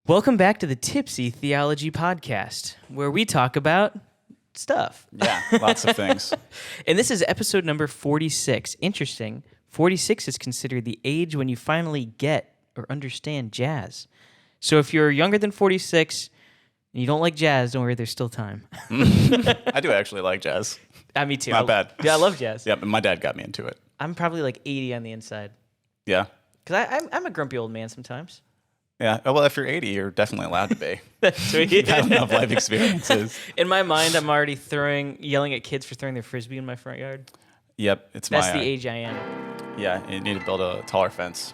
Welcome back to the Tipsy Theology podcast, where we talk about stuff. Yeah, lots of things. And this is episode number 46. Interesting. 46 is considered the age when you finally get or understand jazz. So if you're younger than 46 and you don't like jazz, don't worry, there's still time. I do actually like jazz. Me too. Not bad. Yeah, I love jazz. Yep, and my dad got me into it. I'm probably like 80 on the inside. Yeah. Because I'm a grumpy old man sometimes. Yeah. Oh, well, if you're 80, you're definitely allowed to be. That's sweet. You have enough life experiences. In my mind, I'm already yelling at kids for throwing their frisbee in my front yard. Yep, That's the age I am. Yeah, you need to build a taller fence.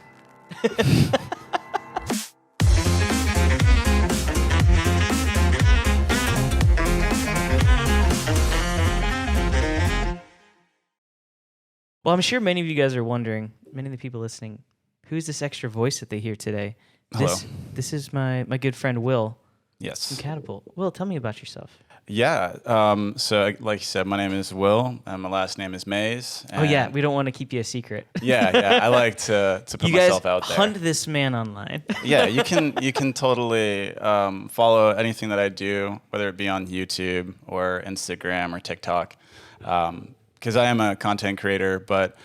Well, I'm sure many of you guys are wondering, many of the people listening, who's this extra voice that they hear today? Hello. This is my good friend Will Yes. from Catapult. Will, tell me about yourself. Yeah. So, like you said, my name is Will, and my last name is Mays. Oh, yeah. We don't want to keep you a secret. Yeah. I like to put myself out there. You guys hunt this man online. Yeah, you can totally follow anything that I do, whether it be on YouTube or Instagram or TikTok. Because I am a content creator, but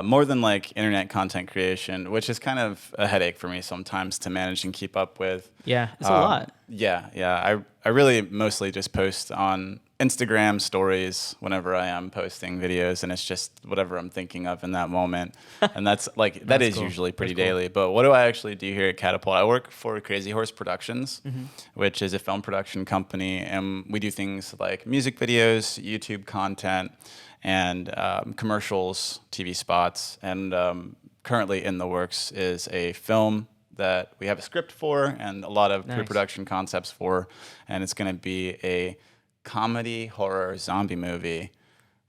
more than like internet content creation, which is kind of a headache for me sometimes to manage and keep up with. Yeah, it's a lot. Yeah. I really mostly just post on Instagram stories whenever I am posting videos, and it's just whatever I'm thinking of in that moment. And that's like, that is cool. Usually pretty daily. But what do I actually do here at Catapult? I work for Crazy Horse Productions, which is a film production company, and we do things like music videos, YouTube content, and commercials, TV spots, and currently in the works is a film that we have a script for and a lot of pre-production concepts for, and it's going to be a comedy horror zombie movie.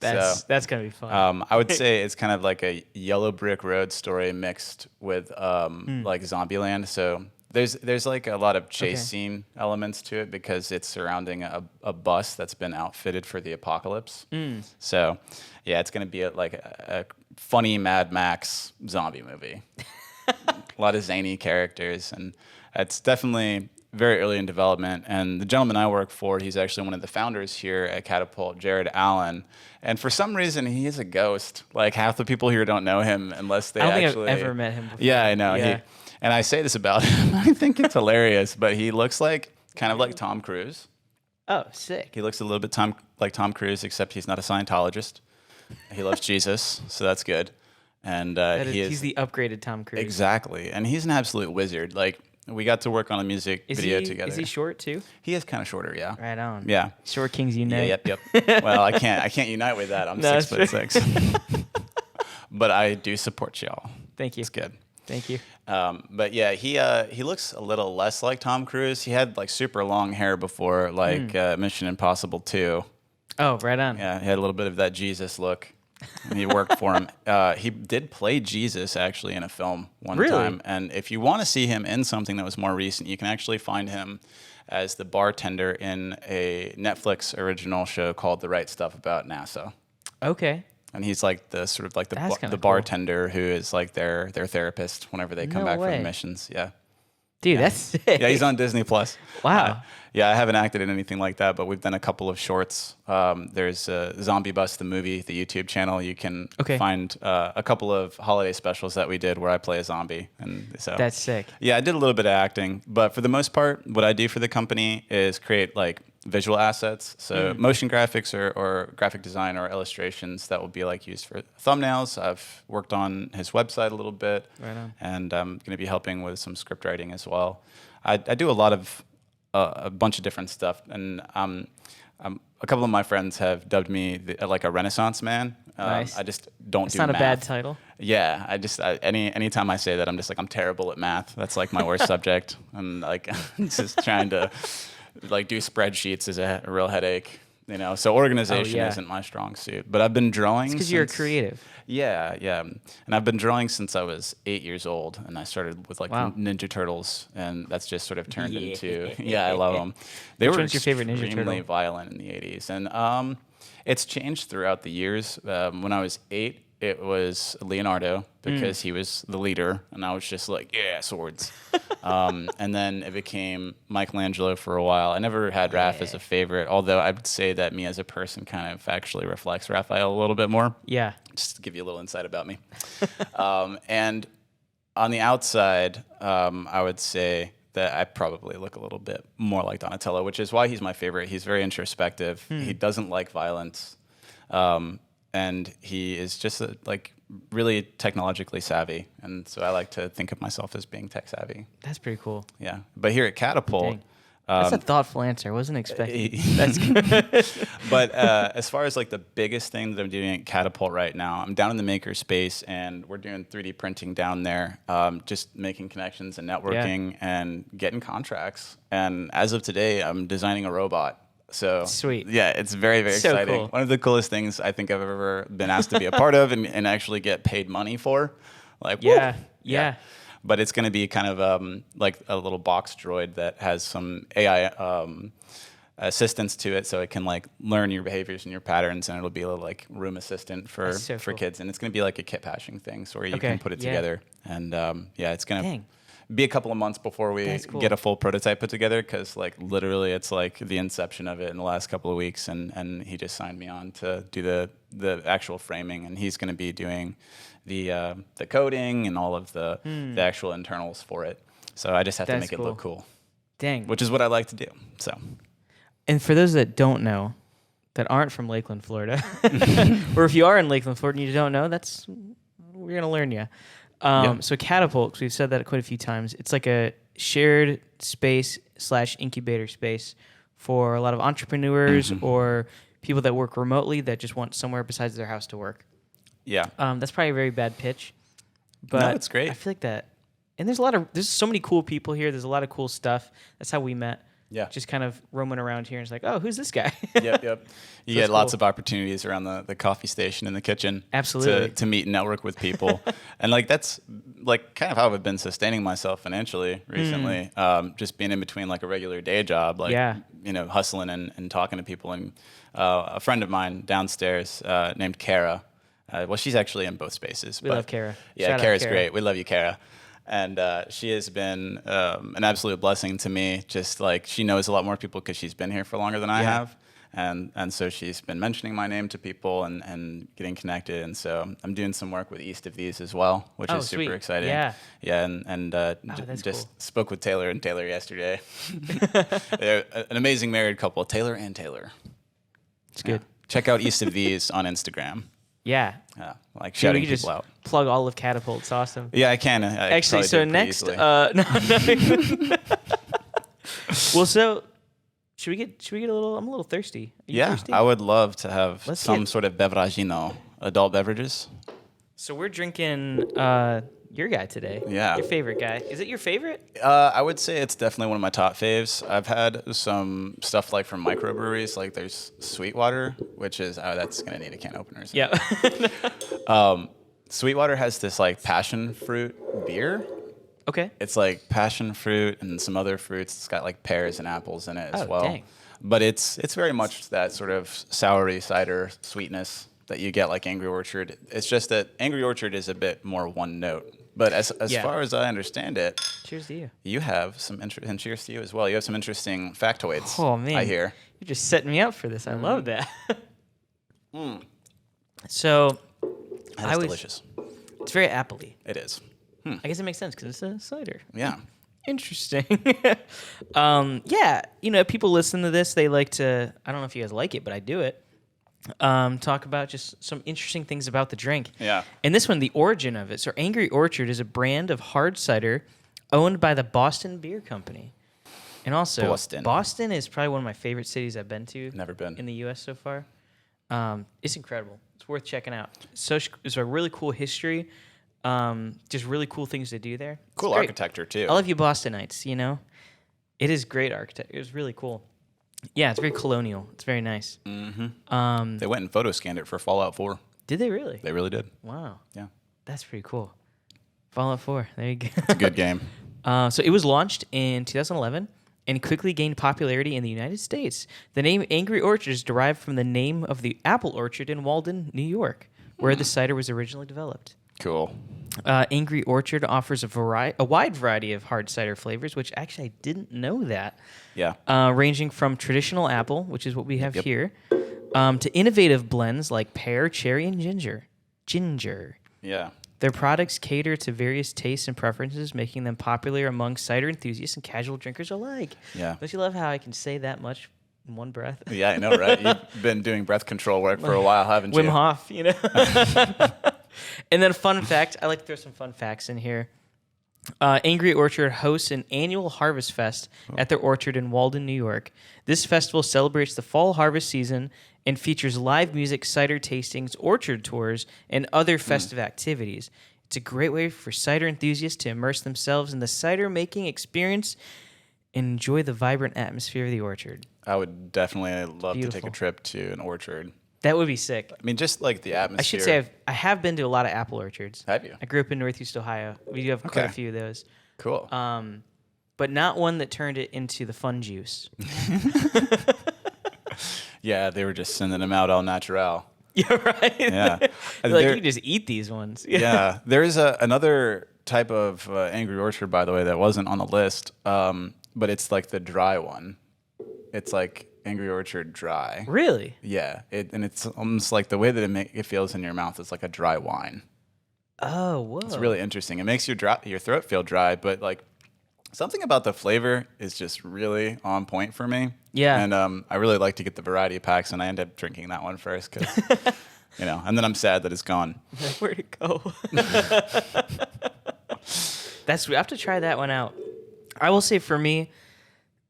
That's going to be fun. I would say it's kind of like a Yellow Brick Road story mixed with like Zombieland. So there's like a lot of chase scene elements to it because it's surrounding a bus that's been outfitted for the apocalypse. So yeah, it's going to be like a funny Mad Max zombie movie. A lot of zany characters, and it's definitely very early in development. And the gentleman I work for, he's actually one of the founders here at Catapult, Jared Allen. And for some reason, he is a ghost. Like half the people here don't know him unless they I don't think I've ever met him before. Yeah, I know. Yeah. And I say this about him. I think it's hilarious, but he looks like kind of like Tom Cruise. Oh, sick. He looks a little bit like Tom Cruise, except he's not a Scientologist. He loves Jesus, so that's good. And he's the upgraded Tom Cruise. Exactly. And he's an absolute wizard. Like, we got to work on a music video together. Is he short too? He is kind of shorter, yeah. Right on. Yeah. Short kings unite. Yep. Well, I can't unite with that. I'm 6'6". But I do support y'all. Thank you. It's good. Thank you. But yeah, he looks a little less like Tom Cruise. He had like super long hair before, like Mission Impossible 2. Oh, right on. Yeah, he had a little bit of that Jesus look. And he worked for him. He did play Jesus actually in a film one time. And if you want to see him in something that was more recent, you can actually find him as the bartender in a Netflix original show called The Right Stuff about NASA. Okay. And he's like the sort of like the bartender who is like their therapist whenever they come back from missions. Yeah. Dude, that's sick. Yeah, he's on Disney Plus. Wow. Yeah, I haven't acted in anything like that, but we've done a couple of shorts. There's Zombie Bus, the movie, the YouTube channel. You can find a couple of holiday specials that we did where I play a zombie. And so that's sick. Yeah, I did a little bit of acting, but for the most part, what I do for the company is create like visual assets. So motion graphics or graphic design or illustrations that will be like used for thumbnails. I've worked on his website a little bit. Right on. And I'm going to be helping with some script writing as well. I do a lot of a bunch of different stuff, and a couple of my friends have dubbed me like a Renaissance man. Nice. I just don't It's do not math. a bad title. Yeah, anytime I say that, I'm just like, I'm terrible at math. That's like my worst subject. I'm like just trying to like do spreadsheets is a real headache. You know, so organization isn't my strong suit. But I've been drawing because you're a creative. Yeah. And I've been drawing since I was 8 years old, and I started with like Ninja Turtles, and that's just sort of turned into I love them. Which one's your favorite Ninja Turtle? Extremely violent in the 80s, and it's changed throughout the years. When I was 8, it was Leonardo because he was the leader, and I was just like, yeah, swords. And then it became Michelangelo for a while. I never had Raph as a favorite, although I would say that me as a person kind of actually reflects Raphael a little bit more. Yeah. Just to give you a little insight about me. And on the outside, I would say that I probably look a little bit more like Donatello, which is why he's my favorite. He's very introspective. He doesn't like violence. And he is just like really technologically savvy. And so I like to think of myself as being tech savvy. That's pretty cool. Yeah. But here at Catapult, Dang. That's a thoughtful answer. I wasn't expecting. That's good. But as far as like the biggest thing that I'm doing at Catapult right now, I'm down in the maker space and we're doing 3D printing down there, just making connections and networking and getting contracts. And as of today, I'm designing a robot. So sweet. Yeah, it's very, very So exciting. cool. One of the coolest things I think I've ever been asked to be a part of and actually get paid money for. Like, Yeah. But it's going to be kind of like a little box droid that has some AI assistance to it, so it can like learn your behaviors and your patterns, and it'll be a little like room assistant for cool. kids. And it's going to be like a kit patching thing, so where you can put it together. And it's going to be a couple of months before we get a full prototype put together, because like literally it's like the inception of it in the last couple of weeks, and he just signed me on to do the actual framing, and he's going to be doing the coding and all of the actual internals for it. So I just have to make it look cool. Dang. Which is what I like to do. So. And for those that don't know, that aren't from Lakeland, Florida, or if you are in Lakeland, Florida and you don't know, we're gonna learn you. So Catapult, 'cause we've said that quite a few times. It's like a shared space / incubator space for a lot of entrepreneurs or people that work remotely that just want somewhere besides their house to work. Yeah. That's probably a very bad pitch, but no, it's great. I feel like that. And there's so many cool people here. There's a lot of cool stuff. That's how we met. Yeah. Just kind of roaming around here and it's like, oh, who's this guy? Yep. You get lots of opportunities around the coffee station in the kitchen. Absolutely. To meet and network with people. And like that's like kind of how I've been sustaining myself financially recently. Just being in between like a regular day job, like hustling and talking to people. And a friend of mine downstairs named Kara. Well, she's actually in both spaces. We love Kara. Yeah, Kara's great. We love you, Kara. And she has been an absolute blessing to me. Just like she knows a lot more people because she's been here for longer than I have. And so she's been mentioning my name to people and getting connected. And so I'm doing some work with East of These as well, which is super exciting. Yeah. Yeah. And just spoke with Taylor and Taylor yesterday. They're an amazing married couple, Taylor and Taylor. It's good. Check out East of These on Instagram. Yeah. Like shouting people out. Plug all of Catapult. It's awesome. Yeah, I can. Actually, so next, well, so should we get a little? I'm a little thirsty. Are you thirsty? I would love to have some sort of beveragino, adult beverages. So we're drinking your guy today. Yeah. Your favorite guy. Is it your favorite? I would say it's definitely one of my top faves. I've had some stuff like from microbreweries, like there's Sweetwater, which is, that's going to need a can opener. Yeah. Sweetwater has this like passion fruit beer. Okay. It's like passion fruit and some other fruits. It's got like pears and apples in it as well. Dang. But it's very much that sort of soury cider sweetness that you get like Angry Orchard. It's just that Angry Orchard is a bit more one note. But as far as I understand it, cheers to you. You have some and cheers to you as well. You have some interesting factoids. Oh man, I hear you're just setting me up for this. I love that. So, that is delicious. It's very appley. It is. I guess it makes sense because it's a cider. Yeah. Interesting. People listen to this. They like to. I don't know if you guys like it, but I do it. Talk about just some interesting things about the drink. Yeah. And this one, the origin of it. So Angry Orchard is a brand of hard cider owned by the Boston Beer Company. And also, Boston is probably one of my favorite cities I've been to. Never been. In the U.S. so far. It's incredible. It's worth checking out. It's a really cool history. Just really cool things to do there. Cool architecture, too. I love you Bostonites, you know? It is great architecture. It was really cool. Yeah, it's very colonial. It's very nice. Mm-hmm. They went and photo scanned it for Fallout 4. Did they really? They really did. Wow. Yeah. That's pretty cool. Fallout 4. There you go. It's a good game. So it was launched in 2011 and quickly gained popularity in the United States. The name Angry Orchard is derived from the name of the apple orchard in Walden, New York. where the cider was originally developed. Cool. Angry Orchard offers a wide variety of hard cider flavors, which actually I didn't know that. Yeah. Ranging from traditional apple, which is what we have here, to innovative blends like pear, cherry, and ginger. Yeah. Their products cater to various tastes and preferences, making them popular among cider enthusiasts and casual drinkers alike. Yeah. Don't you love how I can say that much in one breath? Yeah, I know, right? You've been doing breath control work for a while, haven't you? Wim Hof, you know. And then fun fact, I like to throw some fun facts in here. Angry Orchard hosts an annual harvest fest at their orchard in Walden, New York. This festival celebrates the fall harvest season and features live music, cider tastings, orchard tours, and other festive activities. It's a great way for cider enthusiasts to immerse themselves in the cider making experience and enjoy the vibrant atmosphere of the orchard. I would definitely love to take Beautiful. a trip to an orchard. That would be sick. I mean, just like the atmosphere. I should say I have been to a lot of apple orchards. Have you? I grew up in Northeast Ohio. We do have quite a few of those. Cool. But not one that turned it into the fun juice. Yeah, they were just sending them out all natural. Yeah, right? Yeah. Like, you can just eat these ones. Yeah. There's another type of Angry Orchard, by the way, that wasn't on the list, but it's like the dry one. It's like Angry Orchard dry. Really? Yeah. And it's almost like the way that it feels in your mouth is like a dry wine. Oh, whoa. It's really interesting. It makes your throat feel dry, but like something about the flavor is just really on point for me. Yeah. And I really like to get the variety packs, and I end up drinking that one first because, and then I'm sad that it's gone. Where'd it go? I have to try that one out. I will say for me,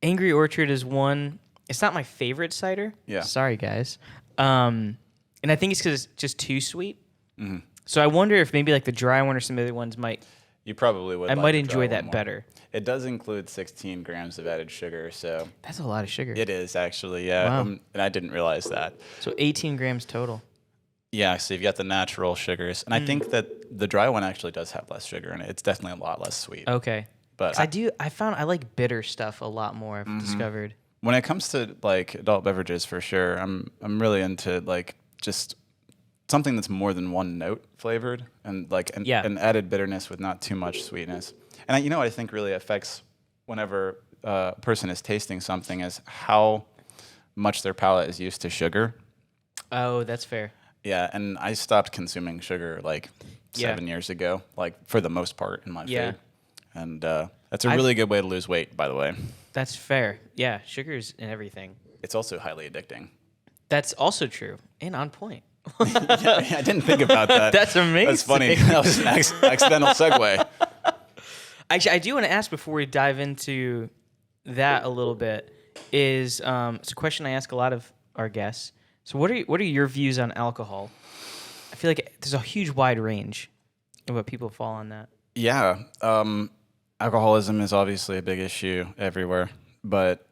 Angry Orchard is one. It's not my favorite cider. Yeah. Sorry, guys. And I think it's because it's just too sweet. Mm-hmm. So I wonder if maybe like the dry one or some other ones might. You probably would. I like might the enjoy dry that one more. better. It does include 16 grams of added sugar, so That's a lot of sugar. it is actually, yeah. Wow. And I didn't realize that. So 18 grams total. Yeah, so you've got the natural sugars, and I think that the dry one actually does have less sugar in it. It's definitely a lot less sweet. Okay. But 'Cause I found I like bitter stuff a lot more. I've discovered. when it comes to like adult beverages, for sure, I'm really into like just something that's more than one note flavored and like an added bitterness with not too much sweetness. And I think really affects whenever a person is tasting something is how much their palate is used to sugar. Oh, that's fair. Yeah, and I stopped consuming sugar like 7 years ago, like for the most part in my food. And that's a really good way to lose weight, by the way. That's fair. Yeah, sugar's in everything. It's also highly addicting. That's also true and on point. Yeah, I didn't think about that. That's amazing. That's funny. That was an accidental segue. Actually, I do want to ask before we dive into that a little bit. It's a question I ask a lot of our guests. So, what are your views on alcohol? I feel like there's a huge wide range of what people fall on that. Yeah, alcoholism is obviously a big issue everywhere, but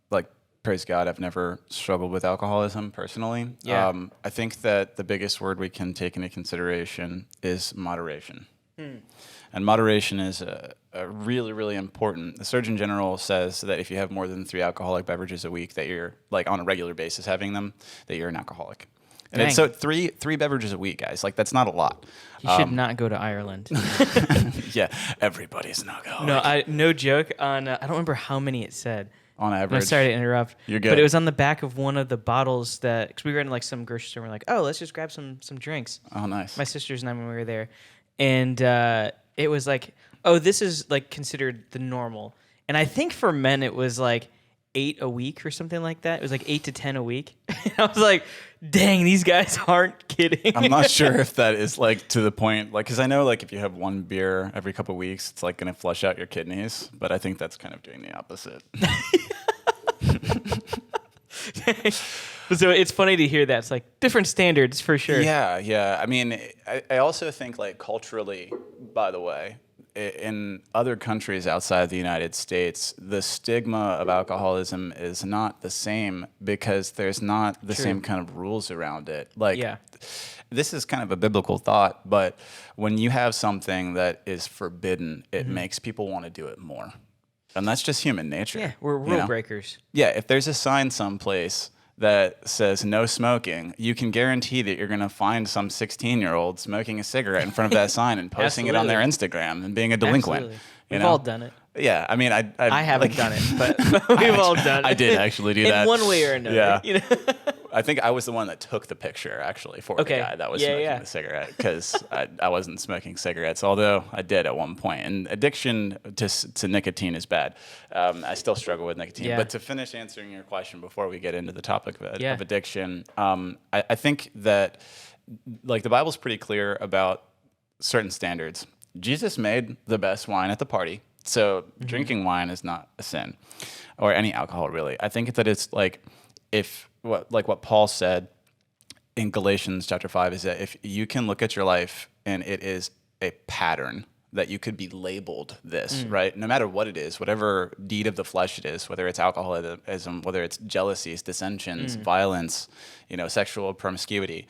like praise God, I've never struggled with alcoholism personally. Yeah. I think that the biggest word we can take into consideration is moderation. And moderation is a really, really important. The Surgeon General says that if you have more than 3 alcoholic beverages a week, that you're like on a regular basis having them, that you're an alcoholic. And it's so three beverages a week, guys. Like that's not a lot. You should not go to Ireland. Yeah, everybody's an alcoholic. No, no joke. I don't remember how many it said. On I'm average. sorry to interrupt. You're good. But it was on the back of one of the bottles because we were in like some grocery store. And we're like, oh, let's just grab some drinks. Oh, nice. My sisters and I when we were there, and it was like, oh, this is like considered the normal. And I think for men it was like 8 a week or something like that. It was like 8 to 10 a week. And I was like, dang, these guys aren't kidding. I'm not sure if that is like to the point, like, because I know like if you have one beer every couple of weeks, it's like going to flush out your kidneys. But I think that's kind of doing the opposite. So it's funny to hear that. It's like different standards for sure. Yeah. I mean, I also think like culturally, by the way, in other countries outside the United States, the stigma of alcoholism is not the same because there's not the same kind of rules around it. Like, this is kind of a biblical thought, but when you have something that is forbidden, it makes people want to do it more. And that's just human nature. Yeah, we're rule breakers. Yeah, if there's a sign someplace that says no smoking, you can guarantee that you're going to find some 16-year-old smoking a cigarette in front of that sign and posting it on their Instagram and being a delinquent. Absolutely. We've all done it. Yeah, I mean, I haven't done it, but we've all done it. I did actually do that in one way or another. Yeah. You know? I think I was the one that took the picture actually for the guy that was smoking the cigarette, because I wasn't smoking cigarettes, although I did at one point. And addiction to nicotine is bad. I still struggle with nicotine. Yeah. But to finish answering your question before we get into the topic of addiction, I think that like the Bible's pretty clear about certain standards. Jesus made the best wine at the party, so drinking wine is not a sin, or any alcohol really. I think that it's like what Paul said in Galatians chapter 5 is that if you can look at your life and it is a pattern that you could be labeled this, right? No matter what it is, whatever deed of the flesh it is, whether it's alcoholism, whether it's jealousies, dissensions, violence, sexual promiscuity,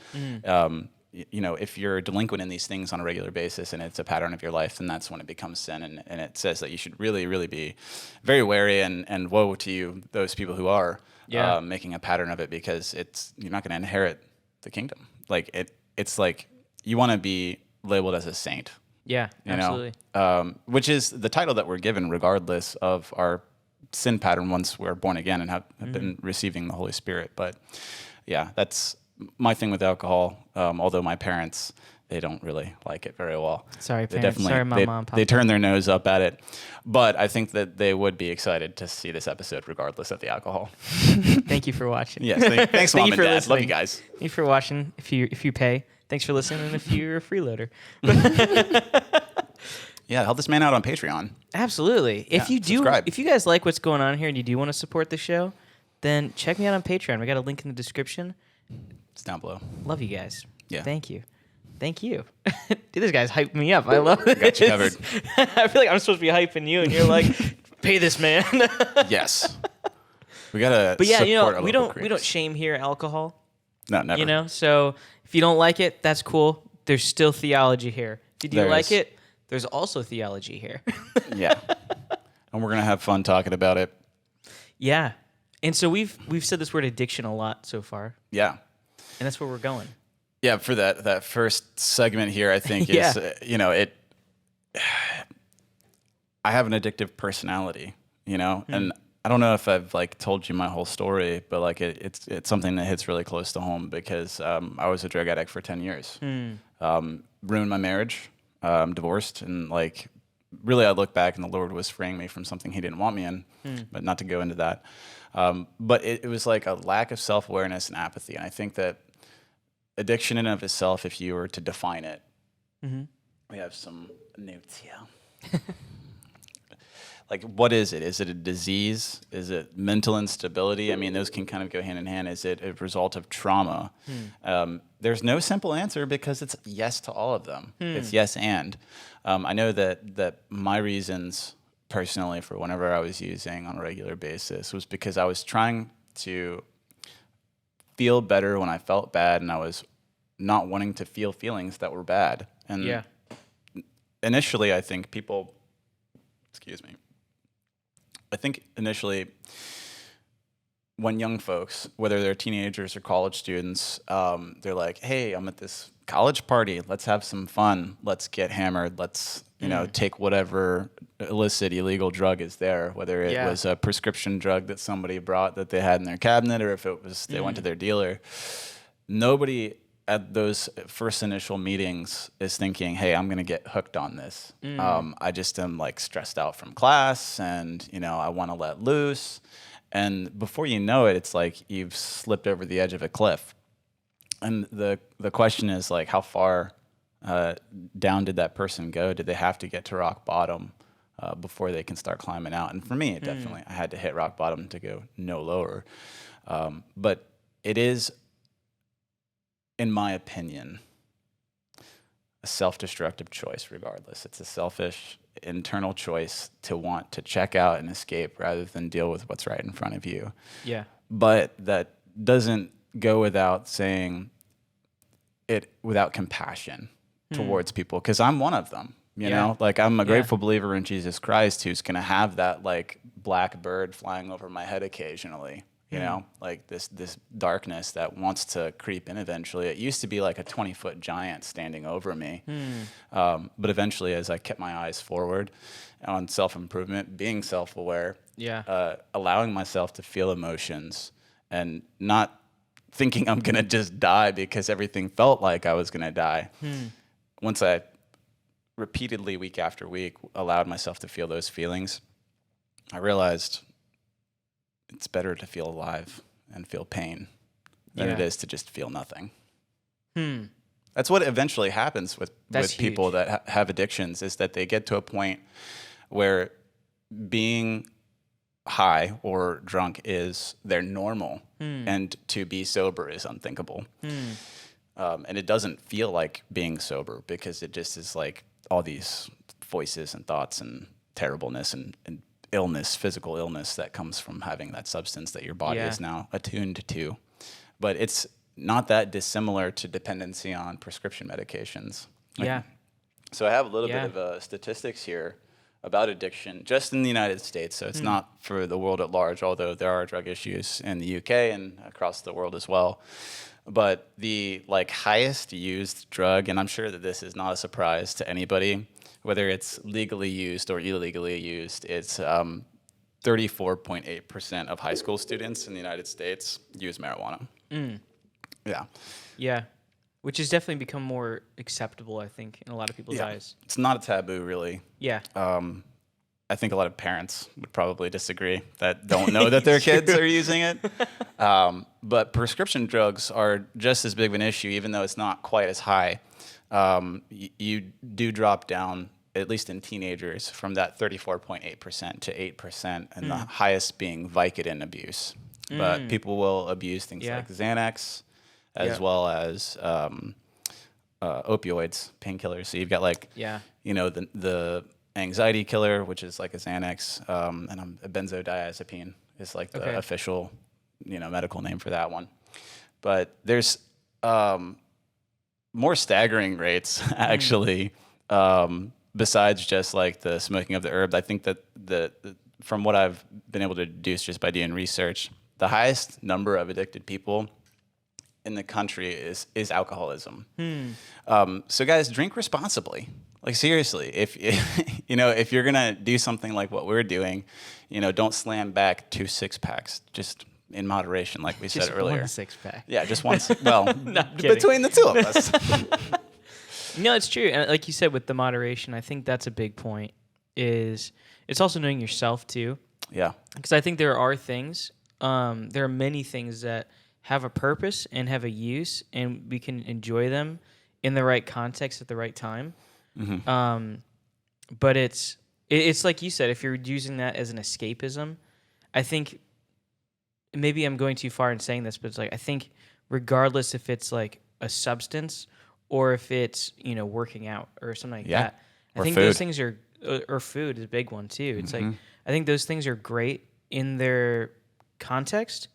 if you're delinquent in these things on a regular basis and it's a pattern of your life, then that's when it becomes sin. And it says that you should really, really be very wary, and woe to you, those people who are making a pattern of it, because you're not going to inherit the kingdom. Like it's like you want to be labeled as a saint. Yeah, absolutely. Which is the title that we're given regardless of our sin pattern once we're born again and have been receiving the Holy Spirit. But yeah, that's my thing with alcohol. Although my parents, they don't really like it very well. Sorry, They parents. Sorry, mom, papa. They turn their nose up at it. But I think that they would be excited to see this episode regardless of the alcohol. Thank you for watching. Yes, thanks, Mom and Dad. Listening. Love you guys. Thank you for watching. If you pay, thanks for listening. And if you're a freeloader. Yeah, help this man out on Patreon. Absolutely. If you do, subscribe. if you guys like what's going on here and you do want to support the show, then check me out on Patreon. We got a link in the description. It's down below. Love you guys. Yeah. Thank you. Dude, this guy's hyping me up. I love it. Got you covered. I feel like I'm supposed to be hyping you, and you're like, pay this man. Yes. We gotta. But yeah, support our we local don't shame here alcohol. No, never. So if you don't like it, that's cool. There's still theology here. Did you like it? There's also theology here. Yeah. And we're gonna have fun talking about it. Yeah. And so we've said this word addiction a lot so far. Yeah. And that's where we're going. Yeah, for that first segment here, I think is I have an addictive personality, and I don't know if I've told you my whole story, but it's something that hits really close to home, because I was a drug addict for 10 years, ruined my marriage, divorced, and really I look back and the Lord was freeing me from something He didn't want me in, but not to go into that. But it was like a lack of self-awareness and apathy, and I think that addiction in and of itself, if you were to define it, we have some notes here. What is it? Is it a disease? Is it mental instability? I mean, those can kind of go hand in hand. Is it a result of trauma? There's no simple answer, because it's yes to all of them. It's yes and. I know that my reasons personally for whenever I was using on a regular basis was because I was trying to feel better when I felt bad, and I was not wanting to feel feelings that were bad. And initially, I think people, when young folks, whether they're teenagers or college students, they're like, hey, I'm at this college party. Let's have some fun. Let's get hammered. Let's, take whatever illicit, illegal drug is there, whether it was a prescription drug that somebody brought that they had in their cabinet, or if it was they went to their dealer. Nobody at those first initial meetings is thinking, hey, I'm going to get hooked on this. I just am stressed out from class, and, I want to let loose. And before you know it, it's like you've slipped over the edge of a cliff. And the question is, how far down did that person go? Did they have to get to rock bottom before they can start climbing out? And for me, definitely, I had to hit rock bottom to go no lower. But it is, in my opinion, a self-destructive choice regardless. It's a selfish, internal choice to want to check out and escape rather than deal with what's right in front of you. Yeah. But that doesn't go without saying it without compassion towards people, because I'm one of them. You know, I'm a grateful believer in Jesus Christ, who's going to have that black bird flying over my head occasionally. You know, like this darkness that wants to creep in eventually. It used to be like a 20-foot giant standing over me. But eventually, as I kept my eyes forward on self-improvement, being self-aware, allowing myself to feel emotions and not thinking I'm going to just die because everything felt like I was going to die. Once I repeatedly, week after week, allowed myself to feel those feelings, I realized it's better to feel alive and feel pain than it is to just feel nothing. That's what eventually happens with people that have addictions, is that they get to a point where being high or drunk is their normal, and to be sober is unthinkable. And it doesn't feel like being sober because it just is like all these voices and thoughts and terribleness and illness, physical illness that comes from having that substance that your body is now attuned to. But it's not that dissimilar to dependency on prescription medications. So I have a little bit of statistics here about addiction just in the United States. So it's not for the world at large, although there are drug issues in the UK and across the world as well. But the highest used drug, and I'm sure that this is not a surprise to anybody, whether it's legally used or illegally used, it's 34.8% of high school students in the United States use marijuana. Yeah. Which has definitely become more acceptable, I think, in a lot of people's eyes. It's not a taboo, really. Yeah. I think a lot of parents would probably disagree that don't know that their kids are using it. But prescription drugs are just as big of an issue, even though it's not quite as high. You do drop down, at least in teenagers, from that 34.8% to 8%, and the highest being Vicodin abuse. But people will abuse things like Xanax, as well as opioids, painkillers. So you've got the anxiety killer, which is like a Xanax, and a benzodiazepine is like the official, medical name for that one. But there's more staggering rates actually, besides just like the smoking of the herb. I think that from what I've been able to deduce just by doing research, the highest number of addicted people in the country is alcoholism. So guys, drink responsibly. Like seriously, if you're gonna do something like what we're doing, don't slam back 2 6-packs. Just in moderation, like we said earlier. Just 1 6-pack. Yeah, just one. Well, between the two of us. No, it's true. And like you said, with the moderation, I think that's a big point. It's also knowing yourself too. Yeah. Because I think there are things. There are many things that have a purpose and have a use, and we can enjoy them in the right context at the right time. But it's like you said, if you're using that as an escapism, I think maybe I'm going too far in saying this, but it's like I think regardless if it's like a substance or if it's working out or something like that, I think those things are or food is a big one too. It's like I think those things are great in their context,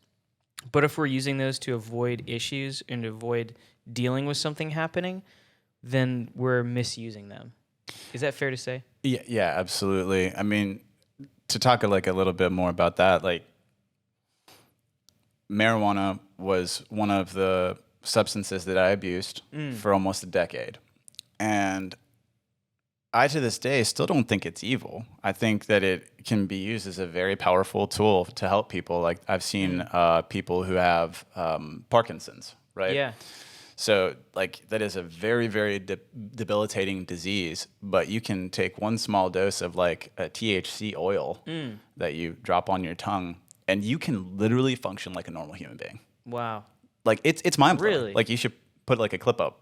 but if we're using those to avoid issues and to avoid dealing with something happening, then we're misusing them. Is that fair to say? Yeah, absolutely. I mean, to talk a little bit more about that, marijuana was one of the substances that I abused for almost a decade. And I, to this day, still don't think it's evil. I think that it can be used as a very powerful tool to help people. Like I've seen people who have Parkinson's, right? Yeah. So that is a very, very debilitating disease, but you can take one small dose of a THC oil that you drop on your tongue, and you can literally function like a normal human being. Wow. It's mind-blowing. Really? You should put a clip up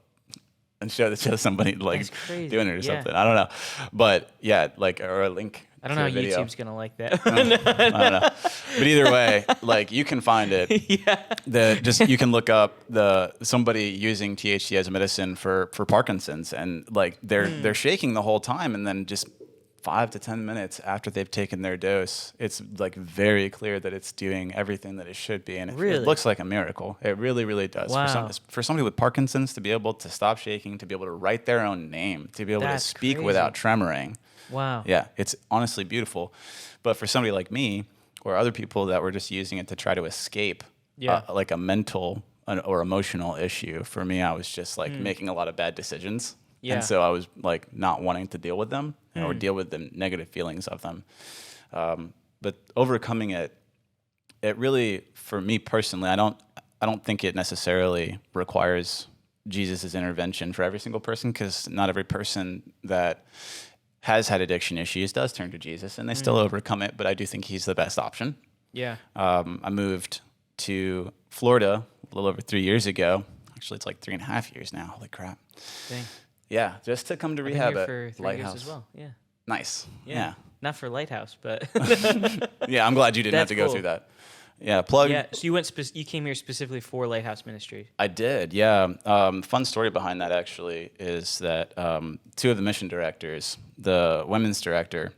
and show somebody doing it or something. I don't know. But yeah, or a link. I don't know how YouTube's going to like that. I don't know. But either way, you can find it. You can look up somebody using THC as a medicine for Parkinson's, and they're shaking the whole time, and then just 5 to 10 minutes after they've taken their dose, it's very clear that it's doing everything that it should be, and it looks like a miracle. It really, really does. Wow. For somebody with Parkinson's to be able to stop shaking, to be able to write their own name, to be able to speak without tremoring. Wow. Yeah, it's honestly beautiful. But for somebody like me, or other people that were just using it to try to escape like a mental or emotional issue. For me, I was just like making a lot of bad decisions. And so I was like not wanting to deal with them or deal with the negative feelings of them. But overcoming it really, for me personally, I don't think it necessarily requires Jesus' intervention for every single person, because not every person that has had addiction issues does turn to Jesus and they still overcome it. But I do think he's the best option. Yeah. I moved to Florida a little over 3 years ago. Actually, it's like 3.5 years now. Holy crap. Dang. Yeah, just to come to I've rehab been at here for 3 Lighthouse years as well. Yeah. Nice. Yeah. Not for Lighthouse, but Yeah, I'm glad you didn't have That's to go cool. through that. Yeah, plug. yeah. So you came here specifically for Lighthouse Ministry. I did, yeah. Fun story behind that actually is that two of the mission directors, the women's director,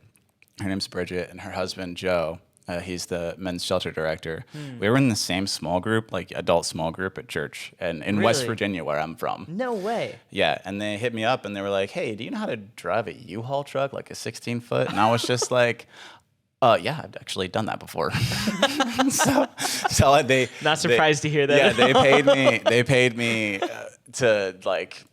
her name's Bridget, and her husband Joe, he's the men's shelter director. We were in the same small group, like adult small group at church, and in West Really? Virginia, where I'm from. No way. Yeah, and they hit me up and they were like, "Hey, do you know how to drive a U-Haul truck, like a 16-foot?" And I was just like, yeah, I've actually done that before. so they Not surprised to hear that. Yeah, they paid me to like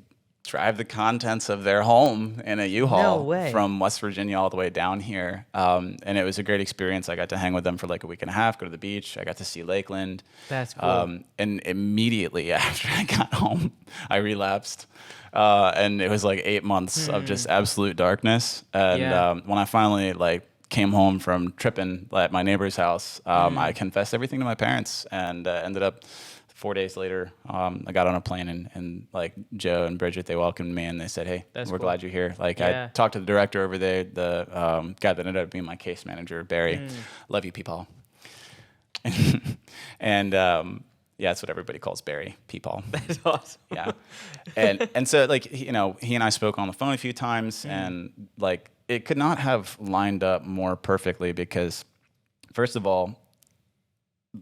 drive the contents of their home in a U-Haul No way. from West Virginia all the way down here. And it was a great experience. I got to hang with them for like a week and a half, go to the beach. I got to see Lakeland. That's cool. And immediately after I got home, I relapsed. And it was like 8 months of just absolute darkness. And Yeah. When I finally like came home from tripping at my neighbor's house, I confessed everything to my parents, and ended up 4 days later, I got on a plane, and like Joe and Bridget, they welcomed me and they said, "Hey, That's we're cool. glad you're here." Like Yeah. I talked to the director over there, the guy that ended up being my case manager, Barry. Love you, Peepaw. And yeah, that's what everybody calls Barry, Peepaw. That's awesome. Yeah, and so like he and I spoke on the phone a few times, and like it could not have lined up more perfectly, because first of all,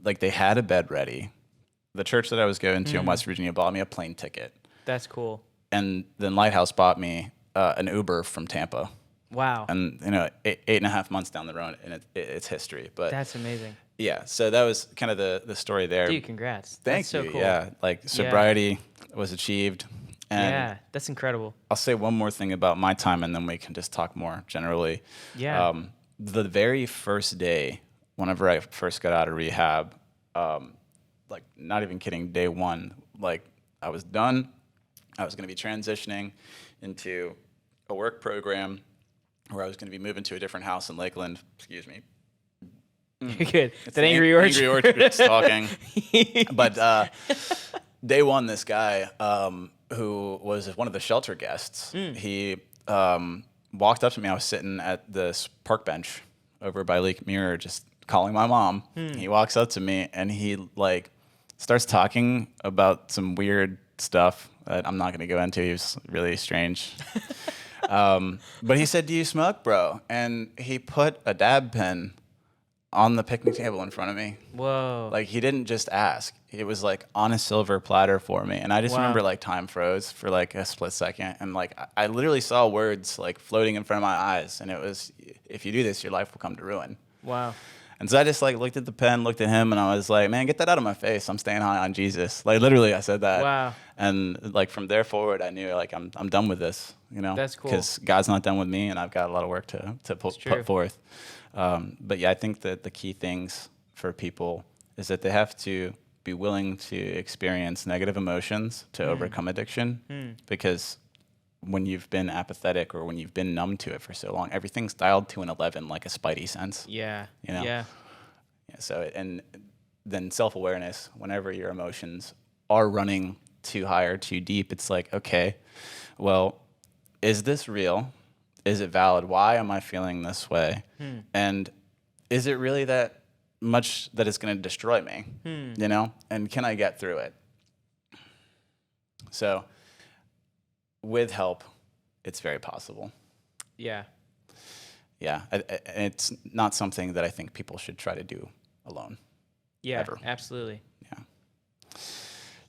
like they had a bed ready. The church that I was going to in West Virginia bought me a plane ticket, That's cool. and then Lighthouse bought me an Uber from Tampa. Wow. And 8.5 months down the road, and it's history. But That's amazing. yeah, so that was kind of the story there. Dude, congrats. Thank That's you. so cool. Yeah, like sobriety was achieved. And Yeah, that's incredible. I'll say one more thing about my time, and then we can just talk more generally. Yeah. The very first day, whenever I first got out of rehab, like not even kidding, day one, like I was done. I was going to be transitioning into a work program where I was going to be moving to a different house in Lakeland. Excuse me. You're good. It's That Angry Orchard. Angry Orchard's talking. But day one, this guy who was one of the shelter guests, he walked up to me. I was sitting at this park bench over by Lake Mirror, just calling my mom. He walks up to me and he like starts talking about some weird stuff that I'm not going to go into. He was really strange. But he said, "Do you smoke, bro?" And he put a dab pen on the picnic table in front of me. Whoa. Like he didn't just ask. It was like on a silver platter for me. And I just Wow. remember like time froze for like a split second. And like I literally saw words like floating in front of my eyes. And it was, "If you do this, your life will come to ruin." Wow. And so I just like looked at the pen, looked at him, and I was like, "Man, get that out of my face. I'm staying high on Jesus." Like literally I said that. Wow. And like from there forward, I knew like I'm done with this, That's cool. Because God's not done with me, and I've got a lot of work to true. put forth. But yeah, I think that the key things for people is that they have to be willing to experience negative emotions to overcome addiction, because when you've been apathetic or when you've been numb to it for so long, everything's dialed to an 11 like a spidey sense. Yeah. You know? Yeah. Yeah, so and then self-awareness, whenever your emotions are running too high or too deep, it's like, okay, well, is this real? Is it valid? Why am I feeling this way? And is it really that much that it's going to destroy me? You know? And can I get through it? So with help, it's very possible. Yeah. Yeah, it's not something that I think people should try to do alone. Yeah. Ever. Absolutely. Yeah.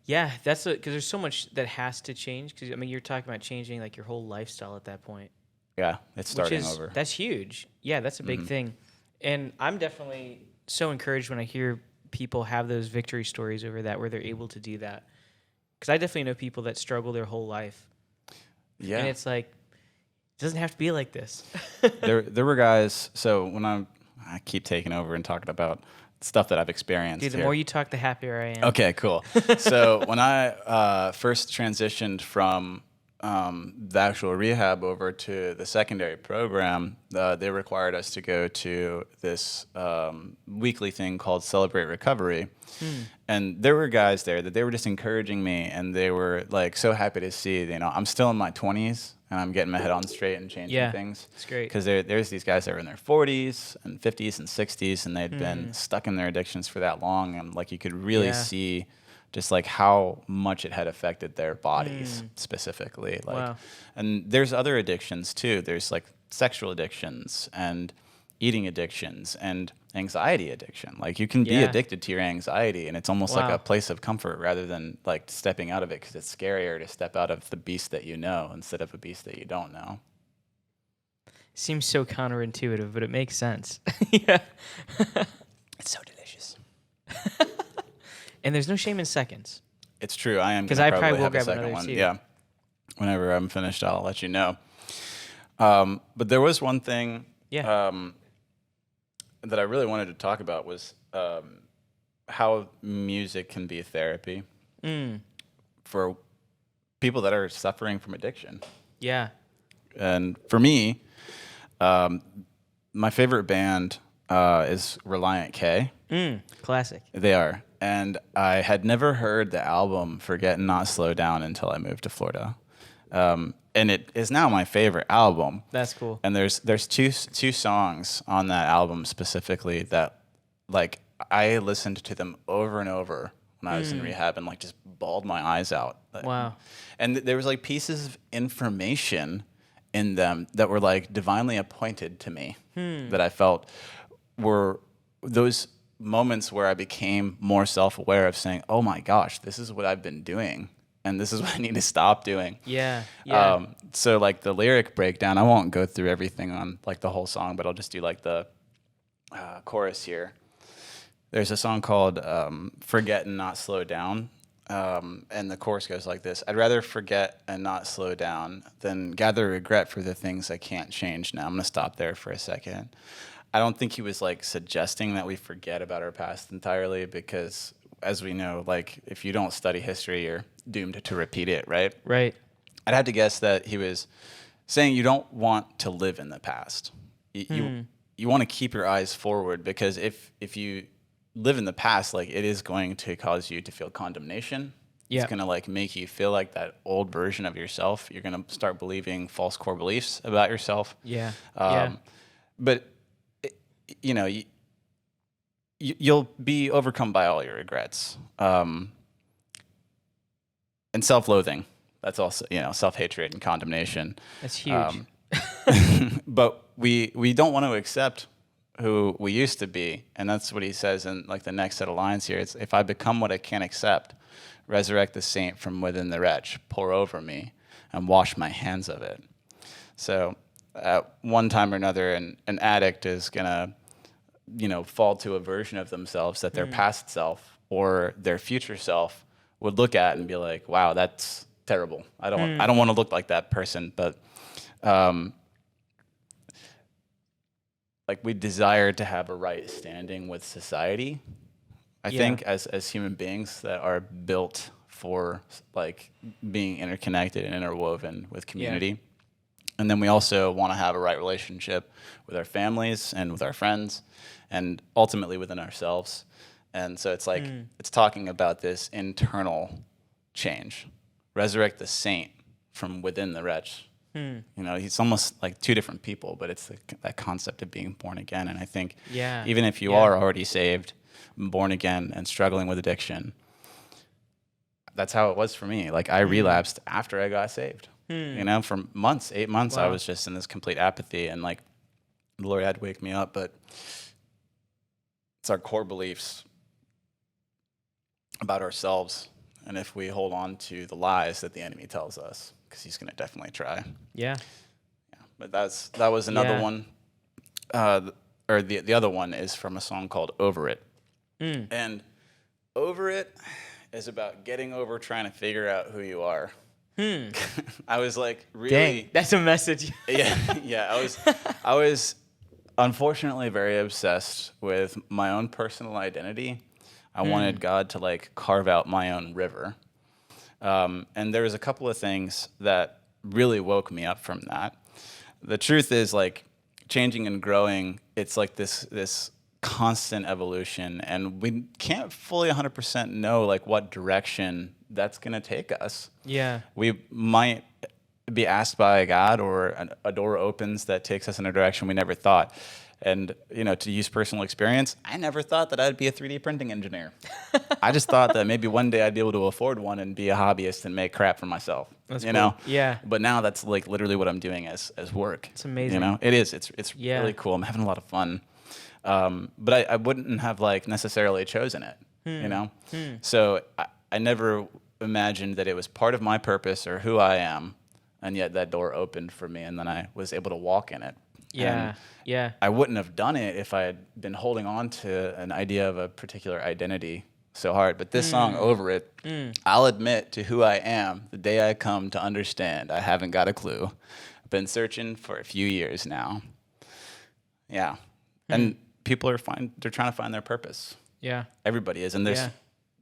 Yeah, that's because there's so much that has to change. Because I mean, you're talking about changing like your whole lifestyle at that point. Yeah, it's starting over. That's huge. Yeah, that's a big thing. And I'm definitely so encouraged when I hear people have those victory stories over that, where they're able to do that. Because I definitely know people that struggle their whole life. Yeah. And it's like, it doesn't have to be like this. There were guys. So when I keep taking over and talking about stuff that I've experienced. Dude, the here. more you talk, the happier I am. Okay, cool. So when I first transitioned from the actual rehab over to the secondary program, they required us to go to this weekly thing called Celebrate Recovery. And there were guys there that they were just encouraging me, and they were like so happy to see, I'm still in my 20s and I'm getting my head on straight and changing things. It's great. Because there's these guys that were in their 40s and 50s and 60s, and they'd been stuck in their addictions for that long, and like you could really see just like how much it had affected their bodies specifically. Like, wow. And there's other addictions too. There's like sexual addictions and eating addictions and anxiety addiction. Like you can be addicted to your anxiety, and it's almost like a place of comfort rather than like stepping out of it, because it's scarier to step out of the beast that you know instead of a beast that you don't know. Seems so counterintuitive, but it makes sense. Yeah. It's so delicious. And there's no shame in seconds. It's true. I am, because I I probably will have a grab second another one. too. Yeah. Whenever I'm finished, I'll let you know. But there was one thing that I really wanted to talk about was how music can be therapy for people that are suffering from addiction. Yeah. And for me, my favorite band is Reliant K. Classic. They are. And I had never heard the album Forget and Not Slow Down until I moved to Florida. And it is now my favorite album. That's cool. And there's two songs on that album specifically that, like, I listened to them over and over when I was in rehab and, like, just bawled my eyes out. Wow. And there was, like, pieces of information in them that were, like, divinely appointed to me that I felt were those moments where I became more self-aware of saying, oh, my gosh, this is what I've been doing. And this is what I need to stop doing. Yeah. So like the lyric breakdown, I won't go through everything on like the whole song, but I'll just do like the chorus here. There's a song called Forget and Not Slow Down. And the chorus goes like this: I'd rather forget and not slow down than gather regret for the things I can't change now. I'm going to stop there for a second. I don't think he was like suggesting that we forget about our past entirely, because as we know, like if you don't study history, you're doomed to repeat it, right? Right. I'd have to guess that he was saying you don't want to live in the past. You want to keep your eyes forward, because if you live in the past, like it is going to cause you to feel condemnation. Yeah. It's going to like make you feel like that old version of yourself. You're going to start believing false core beliefs about yourself. Yeah. But you'll be overcome by all your regrets. And self-loathing. That's also, self-hatred and condemnation. That's huge. But we don't want to accept who we used to be. And that's what he says in like the next set of lines here. It's, if I become what I can't accept, resurrect the saint from within the wretch, pour over me and wash my hands of it. So at one time or another, an addict is going to, fall to a version of themselves that their past self or their future self would look at and be like, wow, that's terrible. I don't want to look like that person. But like we desire to have a right standing with society. I think as human beings that are built for like being interconnected and interwoven with community. Yeah. And then we also want to have a right relationship with our families and with our friends and ultimately within ourselves. And so it's like, it's talking about this internal change. Resurrect the saint from within the wretch. He's almost like two different people, but it's that concept of being born again. And I think even if you are already saved, born again, and struggling with addiction, that's how it was for me. Like I relapsed after I got saved. For months, 8 months, I was just in this complete apathy, and like the Lord had to wake me up. But it's our core beliefs about ourselves, and if we hold on to the lies that the enemy tells us, because he's going to definitely try. Yeah. But that was another one. or the other one is from a song called Over It. And Over It is about getting over trying to figure out who you are. I was like, really? Dang, that's a message. Yeah. I was unfortunately very obsessed with my own personal identity. I wanted God to like carve out my own river. And there was a couple of things that really woke me up from that. The truth is, like, changing and growing, it's like this constant evolution, and we can't fully 100% know like what direction that's going to take us. Yeah. We might be asked by God, or a door opens that takes us in a direction we never thought. And, you know, to use personal experience, I never thought that I'd be a 3D printing engineer. I just thought that maybe one day I'd be able to afford one and be a hobbyist and make crap for myself. That's you cool. know? Yeah. But now that's like literally what I'm doing as work. It's amazing. You know, it is. It's really cool. I'm having a lot of fun. But I wouldn't have like necessarily chosen it, you know? So I never imagined that it was part of my purpose or who I am. And yet that door opened for me, and then I was able to walk in it. Yeah. And Yeah. I wouldn't have done it if I had been holding on to an idea of a particular identity so hard. But this song, Over It, I'll admit to who I am the day I come to understand. I haven't got a clue. I've been searching for a few years now. Yeah. And people are they're trying to find their purpose. Yeah. Everybody is. And there's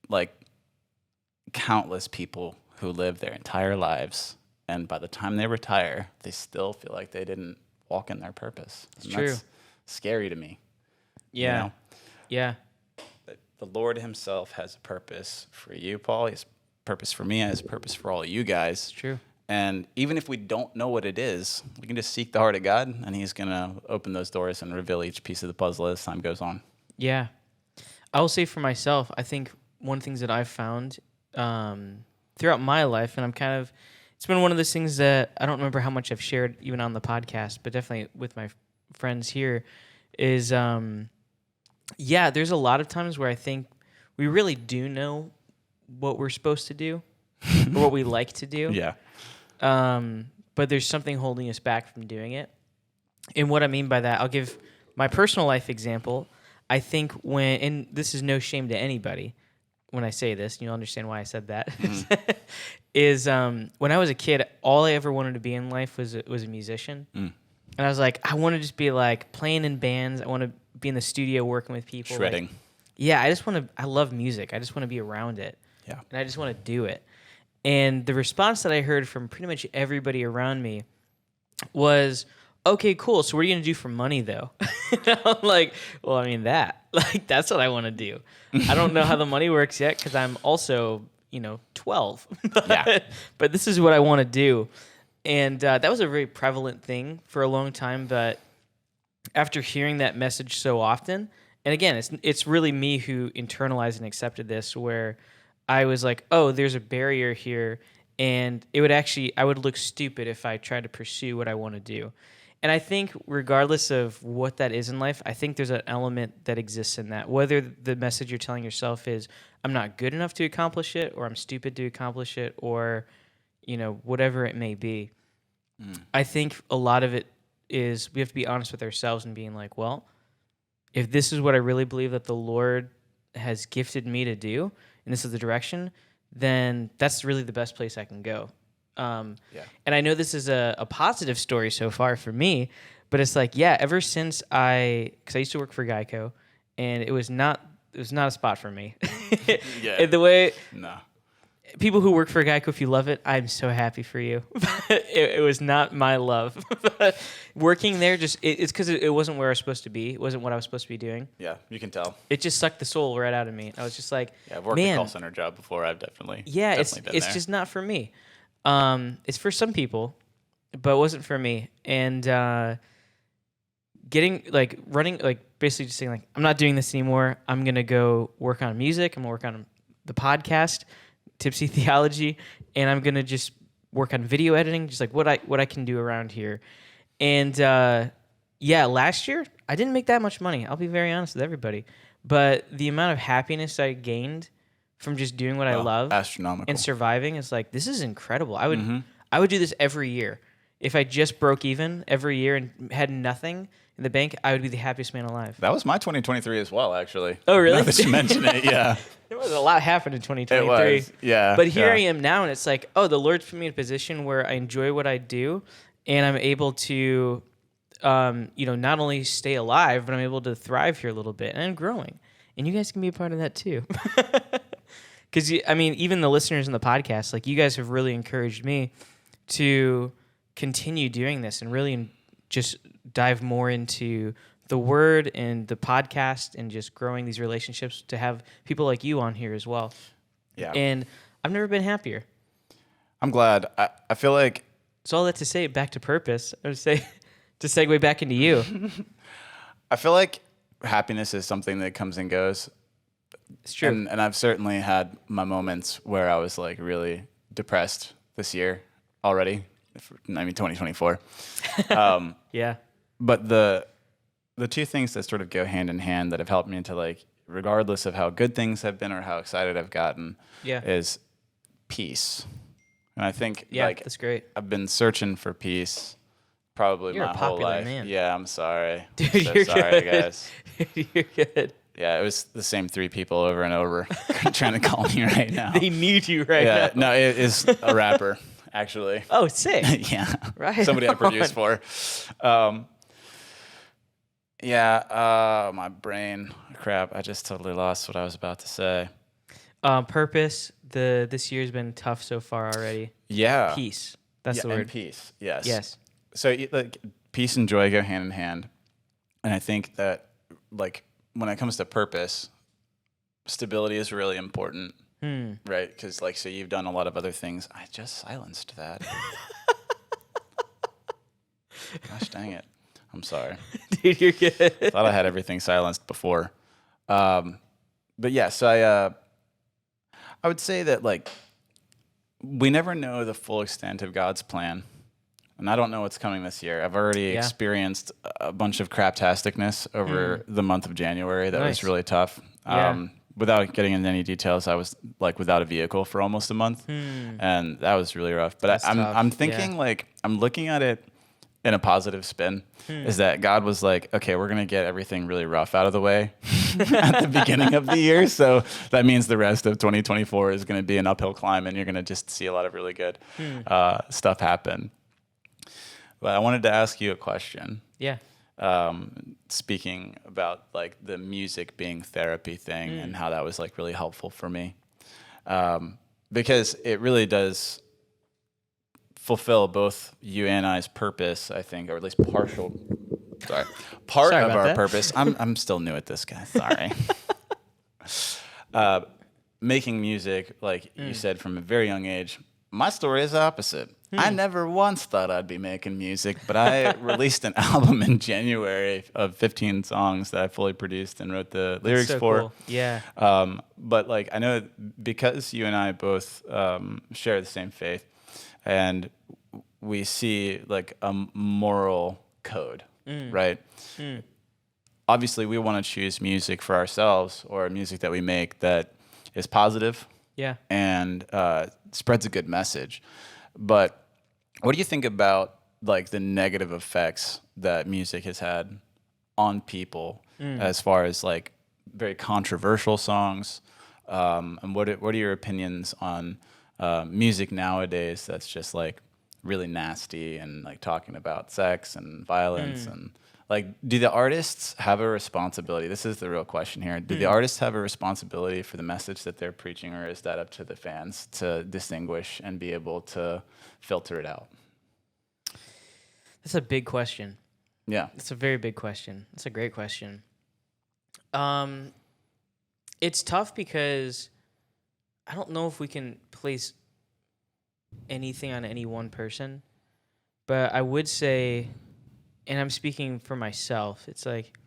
like countless people who live their entire lives, and by the time they retire, they still feel like they didn't walk in their purpose. It's true. That's scary to me. Yeah. You know? Yeah. But the Lord himself has a purpose for you, Paul. He has a purpose for me. He has a purpose for all of you guys. It's true. And even if we don't know what it is, we can just seek the heart of God, and he's going to open those doors and reveal each piece of the puzzle as time goes on. Yeah. I will say for myself, I think one of the things that I've found throughout my life, and it's been one of those things that I don't remember how much I've shared even on the podcast, but definitely with my friends here, is, there's a lot of times where I think we really do know what we're supposed to do or what we like to do. Yeah. But there's something holding us back from doing it. And what I mean by that, I'll give my personal life example. I think and this is no shame to anybody when I say this, and you'll understand why I said that, is when I was a kid, all I ever wanted to be in life was a musician. And I was like, I want to just be like playing in bands. I want to be in the studio working with people. Shredding. Like, I love music. I just want to be around it. Yeah. And I just want to do it. And the response that I heard from pretty much everybody around me was, okay, cool. So what are you going to do for money, though? I'm like, well, I mean, that's what I want to do. I don't know how the money works yet because I'm also, 12. But this is what I want to do. And that was a very prevalent thing for a long time. But after hearing that message so often, and again, it's really me who internalized and accepted this, where I was like, oh, there's a barrier here. And I would look stupid if I tried to pursue what I want to do. And I think regardless of what that is in life, I think there's an element that exists in that. Whether the message you're telling yourself is, I'm not good enough to accomplish it, or I'm stupid to accomplish it, or, whatever it may be. I think a lot of it is we have to be honest with ourselves and being like, well, if this is what I really believe that the Lord has gifted me to do, and this is the direction, then that's really the best place I can go. And I know this is a positive story so far for me, but it's like, ever since because I used to work for Geico, and it was not a spot for me. And the way people who work for Geico, if you love it, I'm so happy for you. It was not my love. Working there, it's because it wasn't where I was supposed to be. It wasn't what I was supposed to be doing. Yeah, you can tell. It just sucked the soul right out of me. I was just like, I've worked a call center job before. I've definitely been it's there. just not for me. It's for some people, but it wasn't for me. And basically just saying like, I'm not doing this anymore. I'm gonna go work on music. I'm gonna work on the podcast, Tipsy Theology, and I'm gonna just work on video editing, just like what I can do around here. And last year I didn't make that much money. I'll be very honest with everybody, but the amount of happiness I gained from just doing what I love, astronomical, and surviving is like, this is incredible. I would do this every year. If I just broke even every year and had nothing, and in the bank, I would be the happiest man alive. That was my 2023 as well, actually. Oh, really? Now that you mention it, yeah. There was a lot happened in 2023. It was, yeah. But here I am now, and it's like, oh, the Lord's put me in a position where I enjoy what I do, and I'm able to, not only stay alive, but I'm able to thrive here a little bit, and I'm growing. And you guys can be a part of that too. Because, even the listeners in the podcast, like, you guys have really encouraged me to continue doing this and really just dive more into the word and the podcast and just growing these relationships to have people like you on here as well. Yeah. And I've never been happier. I'm glad. I feel like... So all that to say, back to purpose, I would say, to segue back into you. I feel like happiness is something that comes and goes. It's true. And I've certainly had my moments where I was like really depressed this year already. 2024. Yeah. But the two things that sort of go hand in hand that have helped me to, like, regardless of how good things have been or how excited I've gotten, is peace. And I think that's great. I've been searching for peace probably You're my a whole popular life. man. Yeah, I'm sorry. Dude, I'm so you're sorry, good. guys. You're good. Yeah, it was the same 3 people over and over trying to call me right now. They need you right now. No, it is a rapper, actually. Oh, sick. Yeah. Right. Somebody I produced for. My brain. Crap, I just totally lost what I was about to say. Purpose. This year's been tough so far already. Yeah. Peace. That's the and word. peace. Yes. Yes. So like peace and joy go hand in hand. And I think that, like, when it comes to purpose, stability is really important. Right? Because, like, so you've done a lot of other things. I just silenced that. Gosh dang it. I'm sorry. Dude, you're good. Thought I had everything silenced before. But yeah, so I would say that, like, we never know the full extent of God's plan. And I don't know what's coming this year. I've already experienced a bunch of craptasticness over the month of January. That was really tough. Without getting into any details, I was, like, without a vehicle for almost a month. And that was really rough. But I'm thinking, like, I'm looking at it in a positive spin, is that God was like, okay, we're going to get everything really rough out of the way at the beginning of the year. So that means the rest of 2024 is going to be an uphill climb, and you're going to just see a lot of really good stuff happen. But I wanted to ask you a question. Yeah. Speaking about, like, the music being therapy thing and how that was, like, really helpful for me. Because it really does fulfill both you and I's purpose, I think, or at least part of our purpose. I'm still new at this, guy. Sorry. Making music, like you said, from a very young age. My story is the opposite. I never once thought I'd be making music, but I released an album in January of 15 songs that I fully produced and wrote the lyrics for. Cool. Yeah. But, like, I know because you and I both share the same faith, and we see, like, a moral code, right? Obviously, we want to choose music for ourselves, or music that we make that is positive, and spreads a good message. But what do you think about, like, the negative effects that music has had on people, as far as, like, very controversial songs? And what are your opinions on music nowadays that's just, like, really nasty and, like, talking about sex and violence and, like, do the artists have a responsibility? This is the real question here. Do the artists have a responsibility for the message that they're preaching, or is that up to the fans to distinguish and be able to filter it out? That's a big question. Yeah. It's a very big question. It's a great question. It's tough because I don't know if we can place anything on any one person, but I would say, and I'm speaking for myself, it's like,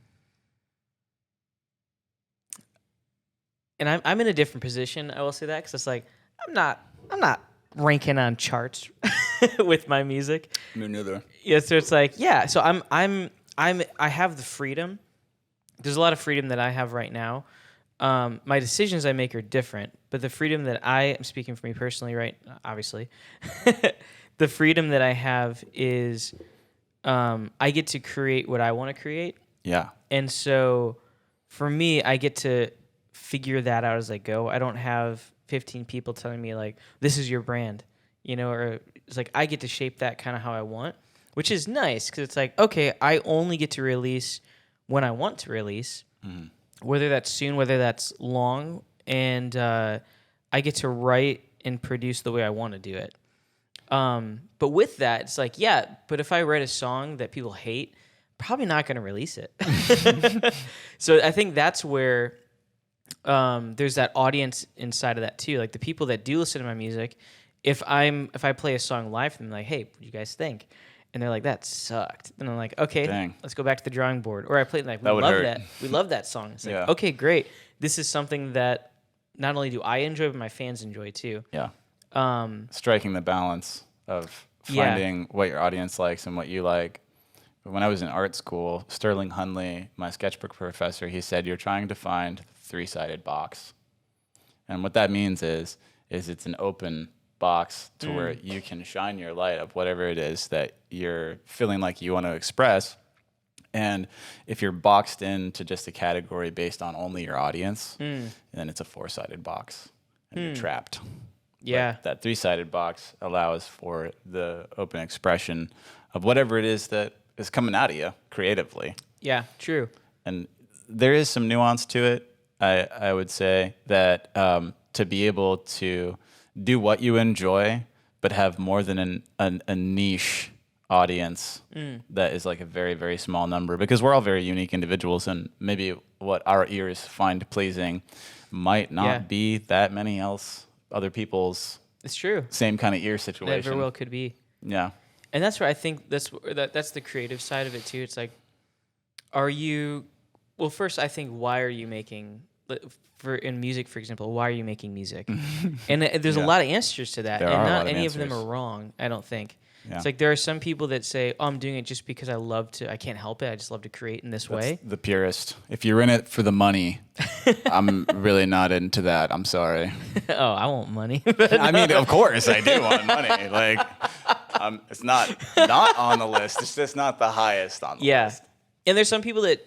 and I'm in a different position, I will say that, because it's like, I'm not ranking on charts with my music. Me neither. Yeah, so it's like, yeah, so I have the freedom. There's a lot of freedom that I have right now. My decisions I make are different, but the freedom that I am speaking for me personally, right? Obviously, the freedom that I have is I get to create what I want to create. Yeah. And so for me, I get to figure that out as I go. I don't have 15 people telling me like, this is your brand, or it's like I get to shape that kind of how I want, which is nice because it's like, okay, I only get to release when I want to release, whether that's soon, whether that's long, and I get to write and produce the way I want to do it. But with that, it's like, yeah, but if I write a song that people hate, probably not going to release it. So I think that's where there's that audience inside of that too. Like the people that do listen to my music, if I play a song live for them, like, hey, what do you guys think? And they're like, that sucked. And I'm like, okay, Dang. let's go back to the drawing board. Or I play like, we love that song. It's like, Yeah. okay, great. This is something that not only do I enjoy, but my fans enjoy too. Yeah. Striking the balance of finding what your audience likes and what you like. When I was in art school, Sterling Hunley, my sketchbook professor, he said, you're trying to find three-sided box. And what that means is it's an open box to where you can shine your light of whatever it is that you're feeling like you want to express. And if you're boxed into just a category based on only your audience, then it's a four-sided box and you're trapped. Yeah. But that three-sided box allows for the open expression of whatever it is that is coming out of you creatively. Yeah, true. And there is some nuance to it. I would say that to be able to do what you enjoy, but have more than a niche audience that is like a very, very small number, because we're all very unique individuals, and maybe what our ears find pleasing might not be that many other people's. It's true. Same kind of ear situation. That very well could be. Yeah. And that's where I think that's the creative side of it too. It's like, well, first I think, why are you making, in music, for example, why are you making music? And there's a lot of answers to that, and not any of them are wrong, I don't think. Yeah. It's like there are some people that say, oh, I'm doing it just because I can't help it. I just love to create in this way. The purist. If you're in it for the money, I'm really not into that. I'm sorry. Oh, I want money. I mean, of course I do want money. Like, it's not on the list. It's just not the highest on the list. And there's some people that,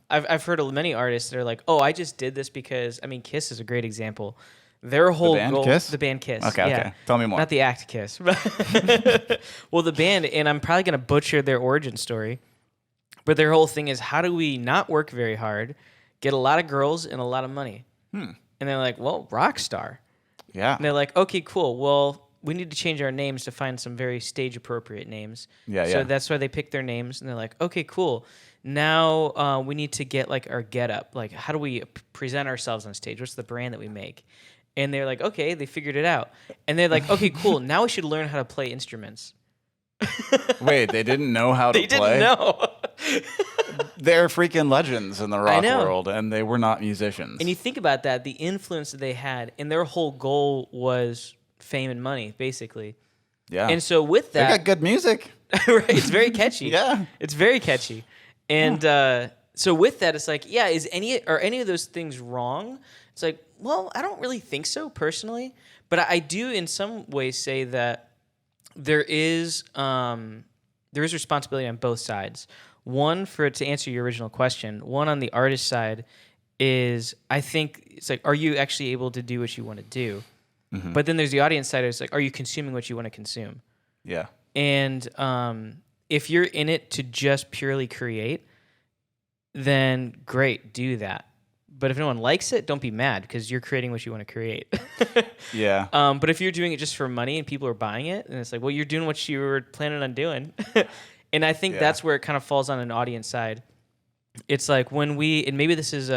I've heard of many artists that are like, oh, I just did this because, Kiss is a great example. Their whole goal, the band Kiss. Okay. Tell me more. Not the act Kiss. Well, the band, and I'm probably going to butcher their origin story, but their whole thing is, how do we not work very hard, get a lot of girls and a lot of money? And they're like, well, rock star. Yeah. And they're like, okay, cool. Well, we need to change our names to find some very stage appropriate names. So that's why they pick their names, and they're like, okay, cool. Now we need to get like our get up. Like, how do we present ourselves on stage? What's the brand that we make? And they're like, okay, they figured it out. And they're like, okay, cool. Now we should learn how to play instruments. Wait, they didn't know how to play? They didn't know. They're freaking legends in the rock world, and they were not musicians. And you think about that, the influence that they had, and their whole goal was fame and money, basically. Yeah. And so with that... They got good music. Right, it's very catchy. Yeah. It's very catchy. And so with that, it's like, yeah, are any of those things wrong? It's like, well, I don't really think so personally, but I do in some ways say that there is responsibility on both sides. One, to answer your original question, one on the artist side is, I think it's like, are you actually able to do what you want to do? Mm-hmm. But then there's the audience side. It's like, are you consuming what you want to consume? Yeah. And if you're in it to just purely create, then great, do that. But if no one likes it, don't be mad, because you're creating what you want to create. Yeah. But if you're doing it just for money and people are buying it, and it's like, well, you're doing what you were planning on doing. And I think that's where it kind of falls on an audience side. It's like when and maybe this is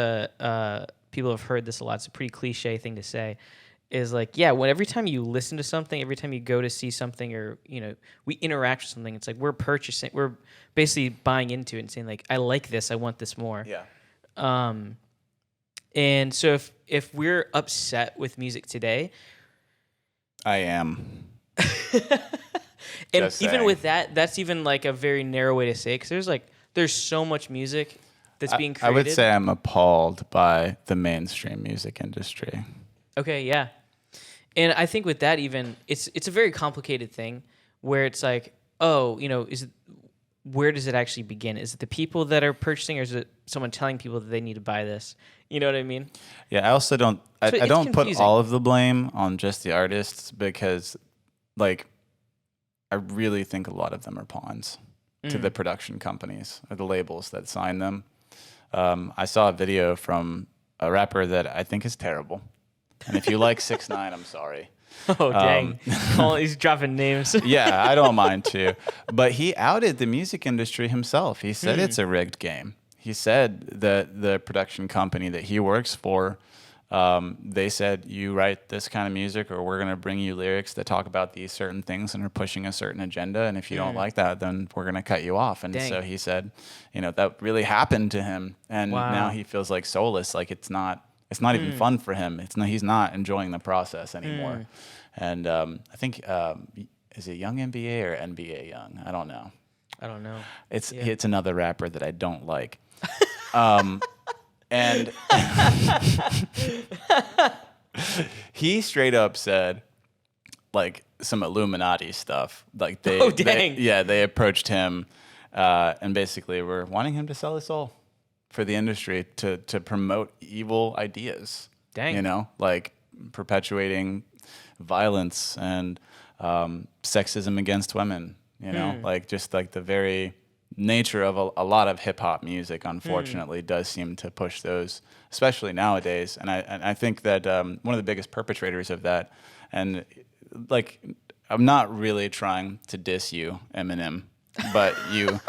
people have heard this a lot. It's a pretty cliche thing to say. Is like, yeah, every time you listen to something, every time you go to see something, or we interact with something, it's like we're basically buying into it and saying like, I like this, I want this more. Yeah. And so if we're upset with music today, I am. And even with that, that's even like a very narrow way to say it, because there's so much music that's being created. I would say I'm appalled by the mainstream music industry. Okay, yeah. And I think with that, even it's a very complicated thing where it's like, oh, where does it actually begin? Is it the people that are purchasing, or is it someone telling people that they need to buy this? You know what I mean? Yeah, I also don't. I So it's don't put confusing. all of the blame on just the artists because, like, I really think a lot of them are pawns to the production companies or the labels that sign them. I saw a video from a rapper that I think is terrible, and if you like 6ix9ine, I'm sorry. Oh, dang. He's dropping names. Yeah, I don't mind too. But he outed the music industry himself. He said it's a rigged game. He said that the production company that he works for, they said, you write this kind of music or we're going to bring you lyrics that talk about these certain things and are pushing a certain agenda. And if you don't like that, then we're going to cut you off. And Dang. so he said, that really happened to him. And Wow. now he feels like soulless, like it's not even fun for him. He's not enjoying the process anymore. And I think, is it Young NBA or NBA Young? I don't know. It's another rapper that I don't like. And he straight up said, like, some Illuminati stuff. Like they approached him and basically were wanting him to sell his soul for the industry to promote evil ideas. Dang. Like perpetuating violence and sexism against women. Like just like the very nature of a lot of hip hop music, unfortunately, does seem to push those, especially nowadays. And I think that one of the biggest perpetrators of that, and like, I'm not really trying to diss you, Eminem, but you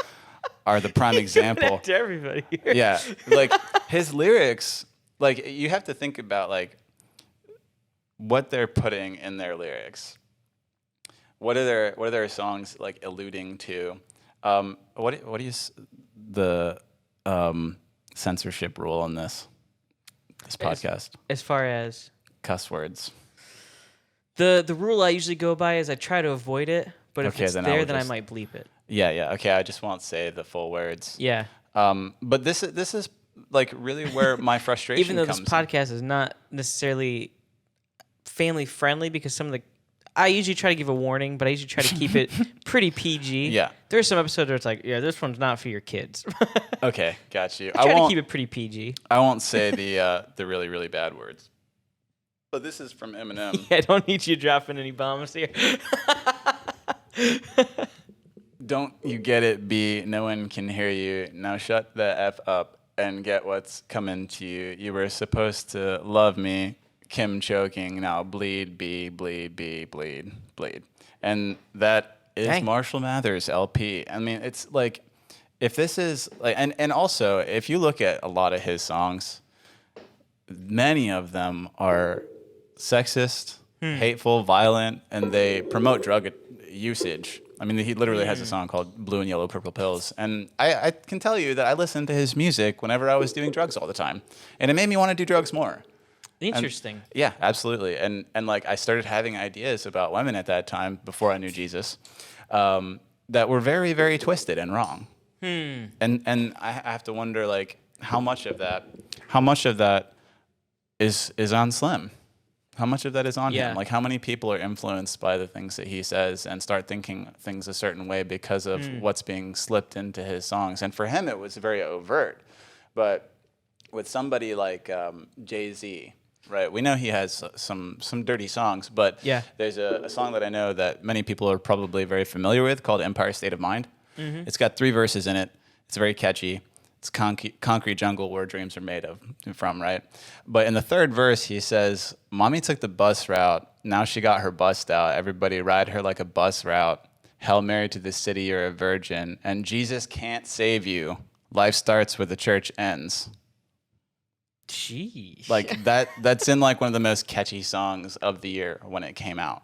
are the prime example. To everybody here. Yeah, like his lyrics, like you have to think about like what they're putting in their lyrics. What are their songs like alluding to? What is the censorship rule on this podcast? As far as Cuss words. The rule I usually go by is I try to avoid it, but if it's then there, I might bleep it. Yeah. Okay, I just won't say the full words. Yeah. But this is like really where my frustration Even though comes this podcast is not necessarily family friendly, because I usually try to give a warning, but I usually try to keep it pretty PG. Yeah. There's some episodes where it's like, yeah, this one's not for your kids. Okay, got you. I try to keep it pretty PG. I won't say the really, really bad words. But this is from Eminem. Yeah, I don't need you dropping any bombs here. Don't you get it, B? No one can hear you. Now shut the F up and get what's coming to you. You were supposed to love me. Kim choking. Now bleed, B, bleed, B, bleed, bleed. And that is Dang. Marshall Mathers, LP. I mean, it's like, if this is, like, and also, if you look at a lot of his songs, many of them are sexist, hateful, violent, and they promote drug usage. I mean, he literally has a song called Blue and Yellow Purple Pills. And I can tell you that I listened to his music whenever I was doing drugs all the time. And it made me want to do drugs more. Interesting. Yeah, absolutely. And like I started having ideas about women at that time before I knew Jesus that were very, very twisted and wrong. And I have to wonder, like, how much of that is on Slim? How much of that is on him? Like, how many people are influenced by the things that he says and start thinking things a certain way because of what's being slipped into his songs? And for him, it was very overt. But with somebody like Jay-Z, right? We know he has some dirty songs, but there's a song that I know that many people are probably very familiar with called Empire State of Mind. It's got 3 verses in it. It's very catchy. It's concrete jungle where dreams are made from, right? But in the 3rd verse, he says, "Mommy took the bus route. Now she got her bust out. Everybody ride her like a bus route. Hail Mary to the city, you're a virgin. And Jesus can't save you. Life starts where the church ends." Jeez. Like that's in like one of the most catchy songs of the year when it came out,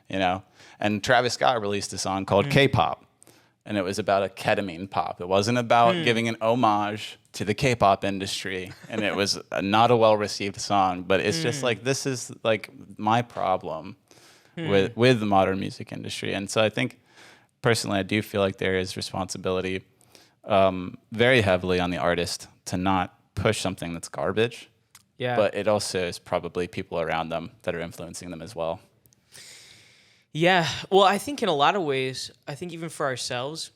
And Travis Scott released a song called K-pop, and it was about a ketamine pop. It wasn't about giving an homage to the K-pop industry, and it was not a well-received song. But it's just like, this is like my problem with the modern music industry. And so I think personally, I do feel like there is responsibility very heavily on the artist to not push something that's garbage. Yeah. But it also is probably people around them that are influencing them as well. Yeah. Well, I think in a lot of ways, I think even for ourselves,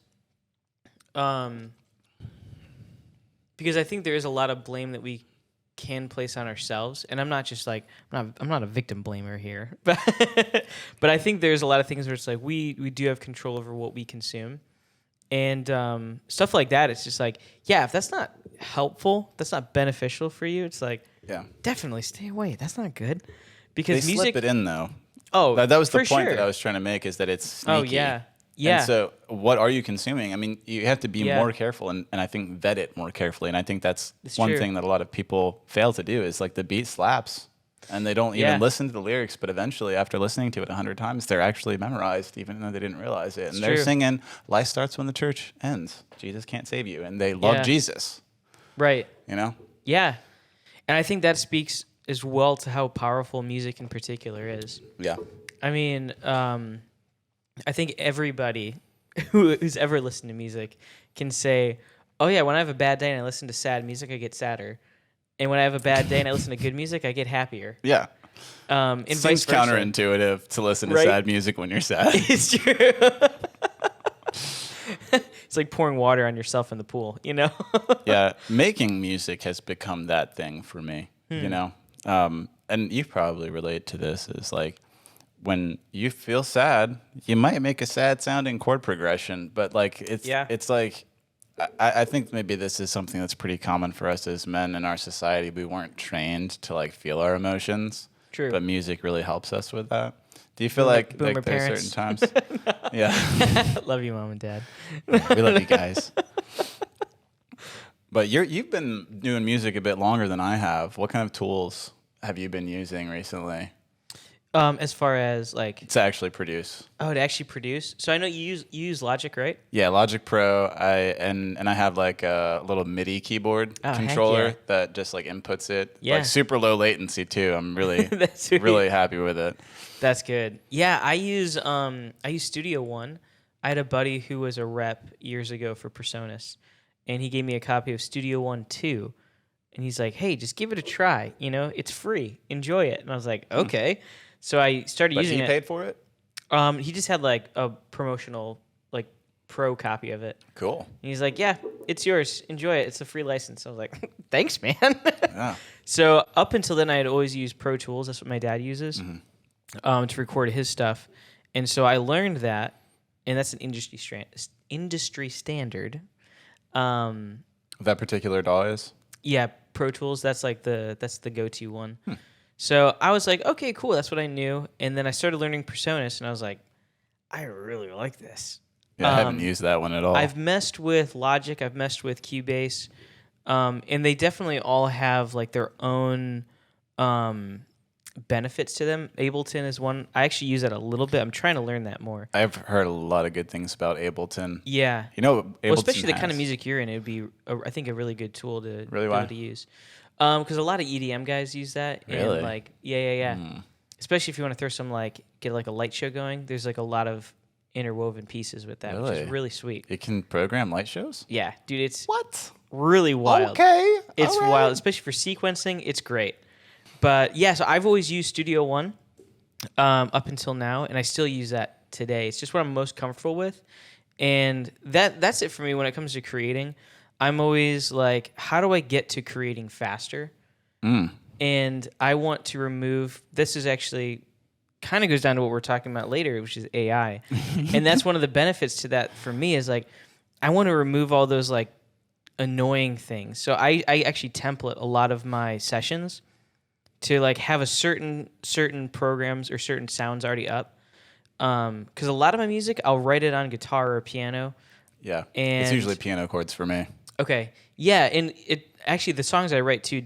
because I think there is a lot of blame that we can place on ourselves, and I'm not just like I'm not a victim blamer here, but but I think there's a lot of things where it's like we do have control over what we consume, and stuff like that. It's just like, yeah, if that's not helpful, that's not beneficial for you, it's like, Yeah. definitely stay away. That's not good, They because music. slip it in though. Oh, That was the for point sure. that I was trying to make, is that it's sneaky. Oh yeah, yeah. And so what are you consuming? I mean, you have to be Yeah. more careful and I think vet it more carefully. And I think that's It's one true. thing that a lot of people fail to do, is like the beat slaps and they don't Yeah. even listen to the lyrics, but eventually after listening to it 100 times, they're actually memorized even though they didn't realize it. And It's they're true. singing, life starts when the church ends. Jesus can't save you. And they love Yeah. Jesus, Right. you know? Yeah. And I think that speaks as well to how powerful music in particular is. Yeah. I mean, I think everybody who's ever listened to music can say, oh, yeah, when I have a bad day and I listen to sad music, I get sadder. And when I have a bad day and I listen to good music, I get happier. Yeah. And It vice seems versa. counterintuitive to listen to Right? sad music when you're sad. It's true. It's like pouring water on yourself in the pool, you know? Yeah, making music has become that thing for me, you know? And you probably relate to this, is like when you feel sad, you might make a sad sounding chord progression, but like it's like, I think maybe this is something that's pretty common for us as men in our society. We weren't trained to like feel our emotions. True. But music really helps us with that. Do you feel Boomer like there are parents. certain times? Yeah. Love you, Mom and Dad. We love you guys. But you've been doing music a bit longer than I have. What kind of tools have you been using recently As far as like, to actually produce? to actually produce. So I know you use Logic, right? Yeah, Logic Pro. And I have like a little MIDI keyboard Oh, heck controller yeah. that just like inputs it. Yeah. Like super low latency too. I'm really That's sweet. really happy with it. That's good. Yeah, I use Studio One. I had a buddy who was a rep years ago for Personas, and he gave me a copy of Studio One 2. And he's like, "Hey, just give it a try. You know, it's free. Enjoy it." And I was like, "Okay." So I started But using he it. paid for it? He just had like a promotional, like, pro copy of it. Cool. And he's like, "Yeah, it's yours. Enjoy it. It's a free license." I was like, "Thanks, man." Yeah. So up until then, I had always used Pro Tools. That's what my dad uses to record his stuff. And so I learned that, and that's an industry standard. That particular DAW is? Yeah, Pro Tools. That's like that's the go-to one. So I was like, okay, cool. That's what I knew. And then I started learning Personas, and I was like, I really like this. Yeah, I haven't used that one at all. I've messed with Logic. I've messed with Cubase, and they definitely all have like their own benefits to them. Ableton is one. I actually use that a little bit. I'm trying to learn that more. I've heard a lot of good things about Ableton. Yeah. You know, Ableton Well, especially the kind of has- music you're in, it would be, I think, a really good tool to Really? be Why? able to use. Because a lot of EDM guys use that. Really? And like, yeah. Especially if you want to throw some like get like a light show going. There's like a lot of interwoven pieces with that, which Really? is really sweet. You can program light shows? Yeah, dude, it's What? really wild. Okay. It's all right. wild, especially for sequencing. It's great. But yeah, so I've always used Studio One up until now, and I still use that today. It's just what I'm most comfortable with, and that's it for me when it comes to creating. I'm always like, how do I get to creating faster? And I want to remove. This is actually kind of goes down to what we're talking about later, which is AI, and that's one of the benefits to that for me is like, I want to remove all those like annoying things. So I actually template a lot of my sessions to like have a certain programs or certain sounds already up. Because a lot of my music, I'll write it on guitar or piano. Yeah. It's And- usually piano chords for me. Okay. Yeah, and it actually the songs I write to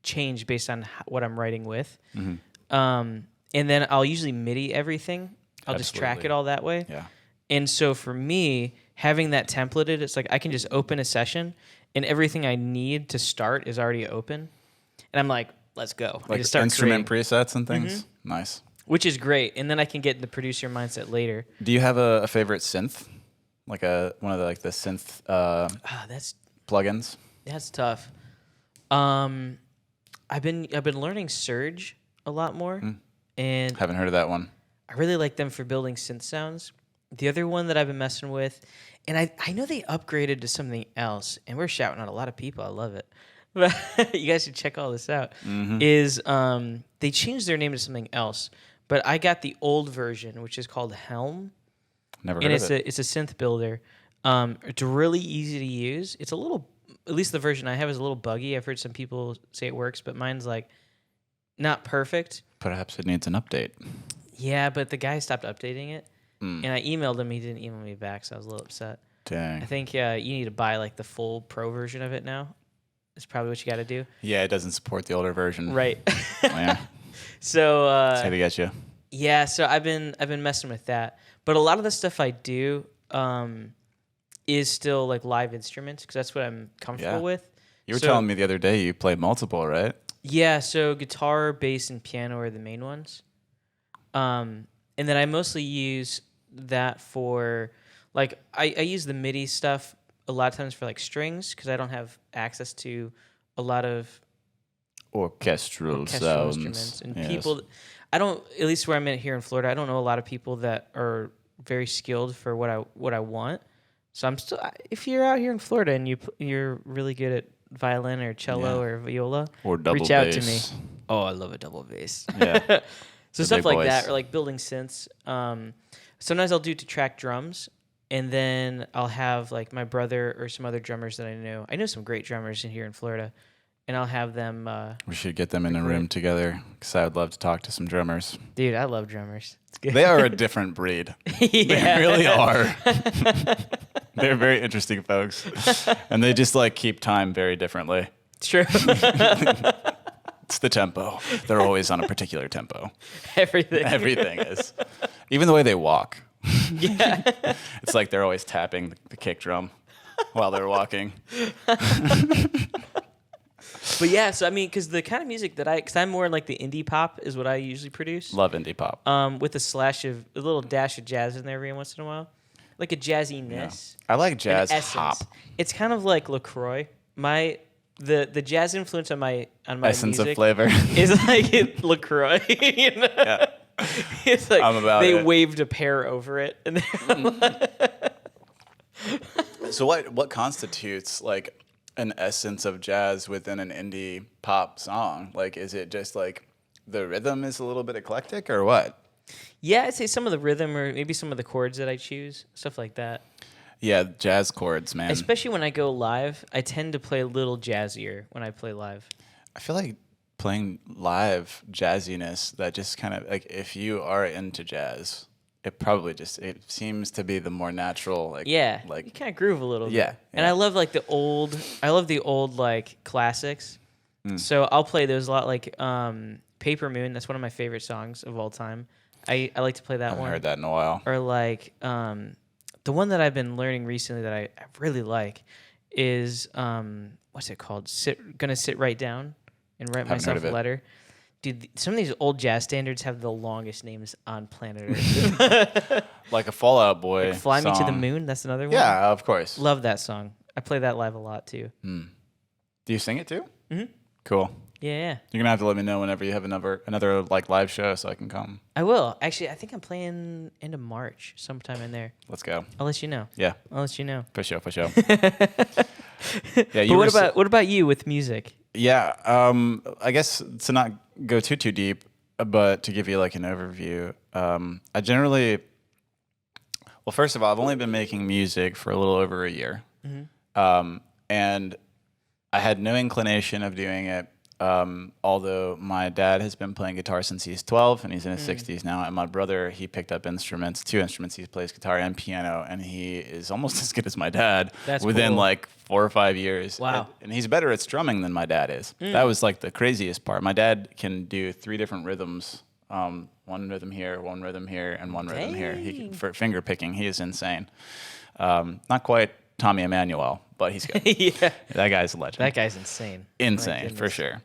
change based on what I'm writing with. And then I'll usually MIDI everything. I'll just track Absolutely. it all that way. Yeah. And so for me, having that templated, it's like I can just open a session and everything I need to start is already open. And I'm like, let's go. I Like just start instrument creating, presets and things? Nice. which is great. And then I can get in the producer mindset later. Do you have a favorite synth? Like one of the synth That's plugins? tough. I've been learning Surge a lot more. And Haven't heard of that one. I really like them for building synth sounds. The other one that I've been messing with, and I know they upgraded to something else, and we're shouting out a lot of people. I love it. But you guys should check all this out. Is they changed their name to something else, but I got the old version, which is called Helm. Never heard of it. It's a synth builder. It's really easy to use. It's a little, at least the version I have is a little buggy. I've heard some people say it works, but mine's like not perfect. Perhaps it needs an update. Yeah, but the guy stopped updating it, and I emailed him. He didn't email me back, so I was a little upset. Dang. I think you need to buy like the full pro version of it now. That's probably what you got to do. Yeah, it doesn't support the older version. Right. Yeah. So That's how to get you. yeah, so I've been messing with that, but a lot of the stuff I do is still like live instruments because that's what I'm comfortable with. You were telling me the other day you play multiple, right? Yeah, so guitar, bass, and piano are the main ones. And then I mostly use that for, like, I use the MIDI stuff a lot of times for, like, strings because I don't have access to a lot of orchestral sounds. Instruments. And people, I don't, at least where I'm at here in Florida, I don't know a lot of people that are very skilled for what I want. So I'm still, if you're out here in Florida and you're really good at violin or cello or viola, or double reach bass. out to me. Oh, I love a double bass. Yeah. So stuff like that, or like building synths. Sometimes I'll do to track drums, and then I'll have like my brother or some other drummers that I know. I know some great drummers in here in Florida, and I'll have them. We should get them in a room together because I would love to talk to some drummers. Dude, I love drummers. It's good. They are a different breed. Yeah. They really are. They're very interesting folks, and they just like keep time very differently. True. It's the tempo. They're always on a particular tempo. Everything is. Even the way they walk. Yeah. It's like they're always tapping the kick drum while they're walking. But yeah, so I mean, because the kind of music that because I'm more like the indie pop is what I usually produce. Love indie pop. With a little dash of jazz in there every once in a while. Like a jazziness. I like jazz hop. It's kind of like LaCroix. The jazz influence on my essence music of flavor is like LaCroix. You know? Yeah. It's like I'm about they it. waved a pear over it. And So what constitutes like an essence of jazz within an indie pop song? Like, is it just like the rhythm is a little bit eclectic or what? yeah, I'd say some of the rhythm or maybe some of the chords that I choose, stuff like that. Yeah, jazz chords, man. Especially when I go live, I tend to play a little jazzier when I play live. I feel like playing live jazziness, that just kind of like, if you are into jazz, it probably just, it seems to be the more natural, like, Yeah, like you kind of groove a little bit. Yeah, And I love like the old like classics. So I'll play those a lot, like Paper Moon. That's one of my favorite songs of all time. I like to play that I haven't one. heard that in a while. Or like the one that I've been learning recently that I really like is what's it called? Gonna sit right down and write Haven't heard myself of a it. letter. Dude, some of these old jazz standards have the longest names on planet Earth. Like a Fall Out Boy Like Fly Me to the song. Moon, that's another one. Yeah, of course. Love that song. I play that live a lot too. Do you sing it too? Mhm. Cool. Yeah. You're gonna have to let me know whenever you have another like live show so I can come. I will. Actually, I think I'm playing end of March, sometime in there. Let's go. I'll let you know. Yeah, I'll let you know. for sure. Yeah, But you what about you with music? Yeah, I guess to not go too deep, but to give you like an overview, I generally, well, first of all, I've only been making music for a little over a year, and I had no inclination of doing it. Although my dad has been playing guitar since he's 12 and he's in his 60s now, and my brother, he picked up two instruments. He plays guitar and piano, and he is almost as good as my dad within cool. like 4 or 5 years. Wow. And he's better at strumming than my dad is. That was like the craziest part. My dad can do 3 different rhythms, one rhythm here, and one rhythm here. For finger picking, he is insane. Not quite Tommy Emmanuel, but he's good. Yeah. That guy's a legend. That guy's insane. Insane, My for goodness. sure.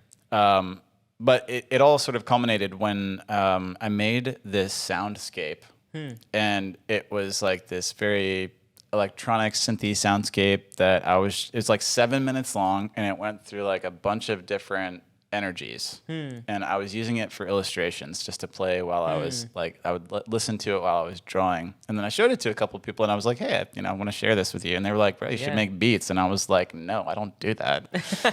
But it all sort of culminated when I made this soundscape, and it was like this very electronic synthy soundscape that it's like 7 minutes long, and it went through like a bunch of different energies, and I was using it for illustrations just to play while I was like, I would listen to it while I was drawing, and then I showed it to a couple of people, and I was like, hey, I want to share this with you, and they were like, bro, you should make beats, and I was like, no, I don't do that.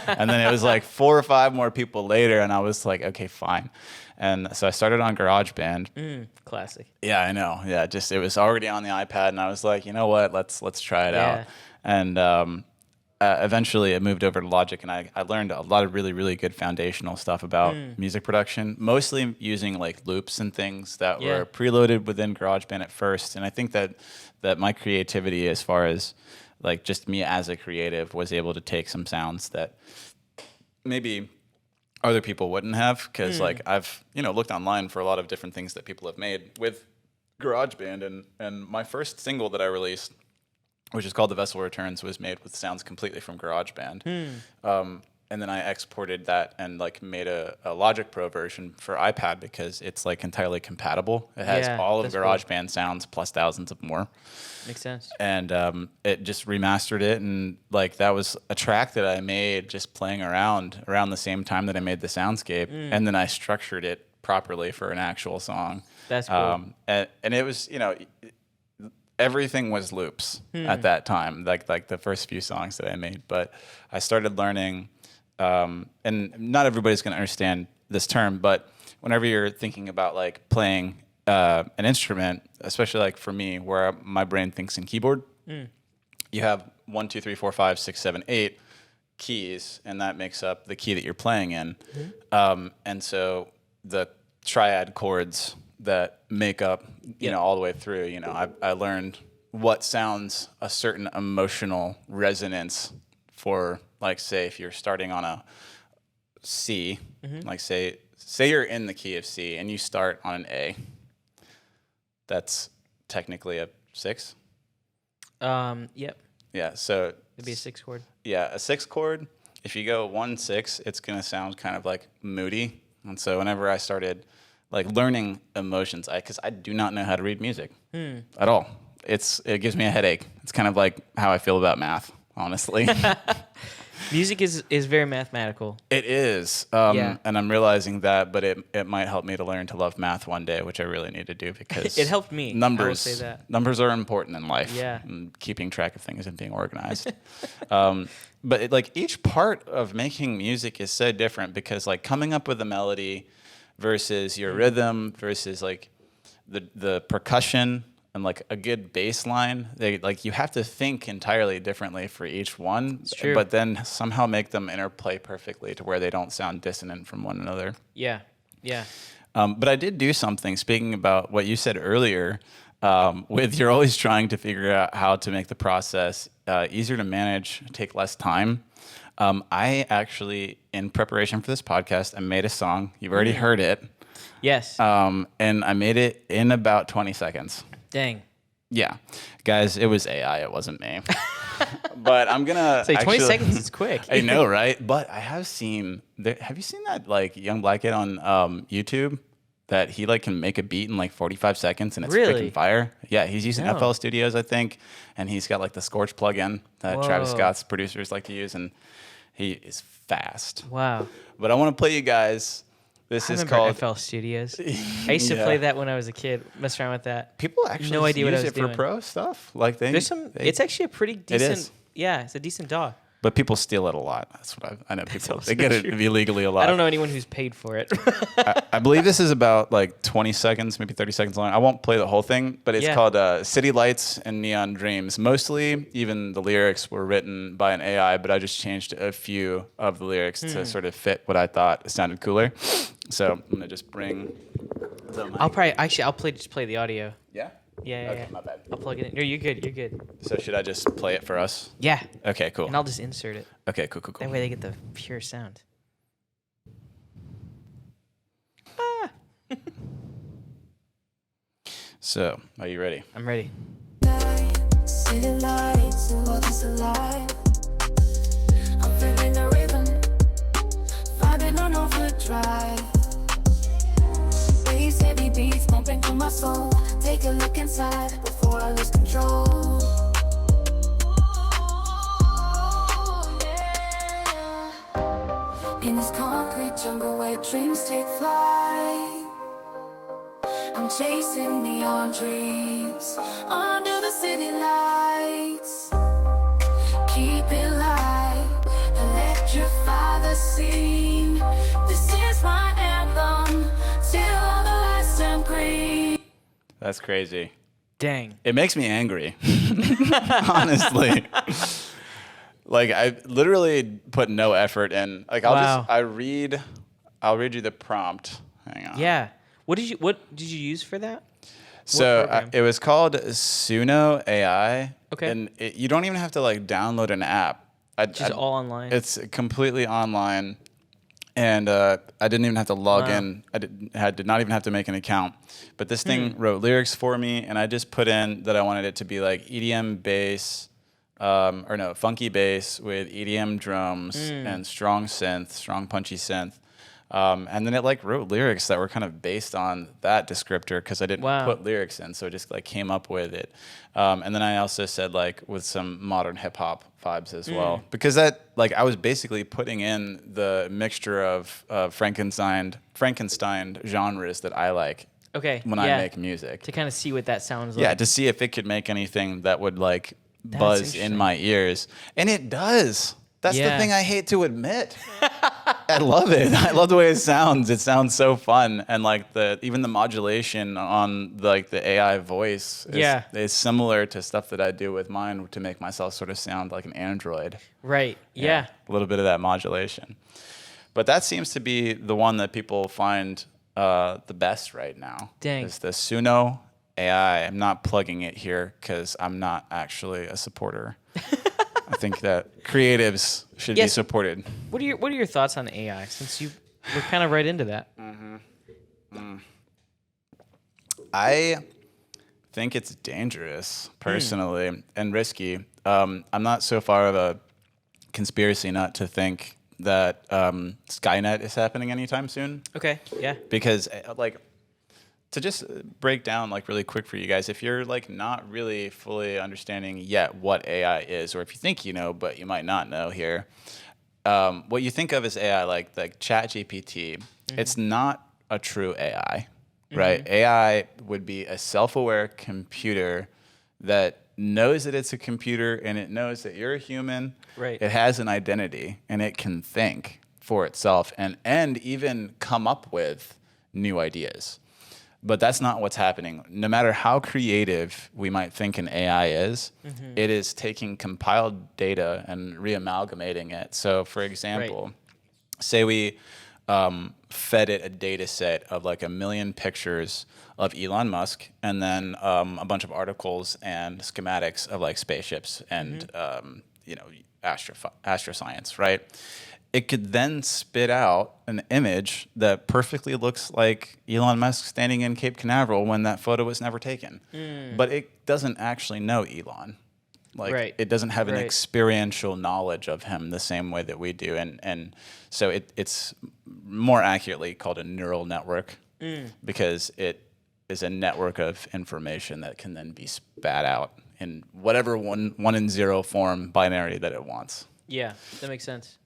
And then it was like 4 or 5 more people later, and I was like, okay, fine. And so I started on GarageBand. Classic. Yeah, I know. Yeah, just it was already on the iPad, and I was like, you know what? Let's try it out. And eventually, it moved over to Logic, and I learned a lot of really, really good foundational stuff about music production, mostly using like loops and things that were preloaded within GarageBand at first. And I think that my creativity, as far as like just me as a creative, was able to take some sounds that maybe other people wouldn't have, because like I've looked online for a lot of different things that people have made with GarageBand, and my first single that I released, which is called The Vessel Returns, was made with sounds completely from GarageBand. And then I exported that and like made a Logic Pro version for iPad, because it's like entirely compatible. It has all of GarageBand sounds plus thousands of more. Makes sense. And it just remastered it, and like that was a track that I made just playing around the same time that I made the soundscape, and then I structured it properly for an actual song. That's cool. And it was, everything was loops at that time, like the first few songs that I made. But I started learning, and not everybody's going to understand this term, but whenever you're thinking about like playing an instrument, especially like for me, where my brain thinks in keyboard, you have 1, 2, 3, 4, 5, 6, 7, 8 keys, and that makes up the key that you're playing in. And so the triad chords that make up, all the way through, I learned what sounds a certain emotional resonance for, like, say, if you're starting on a C, like say you're in the key of C and you start on an A. That's technically a 6. Yep. Yeah, so It'd be a 6 chord. Yeah, a 6 chord. If you go 1, 6, it's gonna sound kind of like moody. And so whenever I started like learning emotions, because I do not know how to read music at all. It gives me a headache. It's kind of like how I feel about math, honestly. Music is very mathematical. It is, and I'm realizing that, but it might help me to learn to love math one day, which I really need to do, because it helped me. Numbers, I will say that. Numbers are important in life. Yeah, and keeping track of things and being organized. But like each part of making music is so different, because like coming up with a melody versus your rhythm versus like the percussion and like a good bass line, you have to think entirely differently for each one. It's true. But then somehow make them interplay perfectly to where they don't sound dissonant from one another. Yeah, yeah. But I did do something, speaking about what you said earlier, with you're always trying to figure out how to make the process easier to manage, take less time. I actually, in preparation for this podcast, I made a song. You've already heard it. Yes. And I made it in about 20 seconds. Dang. Yeah. Guys, it was AI. It wasn't me. But I'm going to... Say 20 seconds is quick. I know, right? But I have seen... have you seen that like young black kid on YouTube? That he like can make a beat in like 45 seconds and it's freaking fire. Yeah, he's using FL Studios, I think, and he's got like the Scorch plugin that Travis Scott's producers like to use, and he is fast. Wow. But I want to play you guys. This is called FL Studios. I used to play that when I was a kid. Mess around with that. People actually no idea use what I was it doing. for pro stuff. Like there's some. It's actually a pretty decent. It is. Yeah, it's a decent DAW. But people steal it a lot. That's what I know. People they get it illegally a lot. I don't know anyone who's paid for it. I believe this is about like 20 seconds, maybe 30 seconds long. I won't play the whole thing, but it's called City Lights and Neon Dreams. Mostly, even the lyrics were written by an AI, but I just changed a few of the lyrics to sort of fit what I thought sounded cooler. So I'm gonna just bring the mic. I'll play the audio. Yeah? Yeah. Okay, my bad. I'll plug it in. No, you're good. You're good. So should I just play it for us? Yeah. Okay, cool. And I'll just insert it. Okay, cool. That way they get the pure sound. So, are you ready? I'm ready. City lights, world is alive. I'm feeling the rhythm, vibing on overdrive. Bass heavy beats pumping through my soul. Take a look inside before I lose control. In this concrete jungle where dreams take flight, I'm chasing neon dreams under the city lights. Keep it light, electrify the scene. This is my anthem till all the lights turn green. That's crazy. Dang. It makes me angry, honestly. Like, I literally put no effort in. Like, I'll read you the prompt. Hang on. Yeah. What did you use for that? So it was called Suno AI. Okay. And you don't even have to like download an app. Just all online. It's completely online, and I didn't even have to log in. I did not even have to make an account. But this thing wrote lyrics for me, and I just put in that I wanted it to be like EDM bass, funky bass with EDM drums and strong punchy synth. And then it like wrote lyrics that were kind of based on that descriptor because I didn't put lyrics in, so it just like came up with it. And then I also said like with some modern hip hop vibes as well, because that like I was basically putting in the mixture of Frankenstein genres that I like. Okay. When I make music, to kind of see what that sounds like. Yeah, to see if it could make anything that would like buzz in my ears, and it does. That's the thing I hate to admit. I love it. I love the way it sounds. It sounds so fun, and like even the modulation on like the AI voice is similar to stuff that I do with mine to make myself sort of sound like an android. Right. Yeah. A little bit of that modulation. But that seems to be the one that people find the best right now. Dang. Is the Suno AI. I'm not plugging it here because I'm not actually a supporter. I think that creatives should be supported. What are your thoughts on AI? Since we're kind of right into that. I think it's dangerous personally and risky. I'm not so far of a conspiracy nut to think that Skynet is happening anytime soon. Okay. Yeah. Because like, to just break down like really quick for you guys, if you're like not really fully understanding yet what AI is, or if you think you know but you might not know here, what you think of as AI, like ChatGPT, it's not a true AI, right? AI would be a self-aware computer that knows that it's a computer and it knows that you're a human. Right. It has an identity and it can think for itself and even come up with new ideas. But that's not what's happening. No matter how creative we might think an AI is, it is taking compiled data and reamalgamating it. So, for example, say we fed it a data set of like 1 million pictures of Elon Musk and then a bunch of articles and schematics of like spaceships and astroscience, right? It could then spit out an image that perfectly looks like Elon Musk standing in Cape Canaveral when that photo was never taken. But it doesn't actually know Elon. Like it doesn't have an experiential knowledge of him the same way that we do. And so it's more accurately called a neural network because it is a network of information that can then be spat out in whatever one and zero form binary that it wants. Yeah, that makes sense.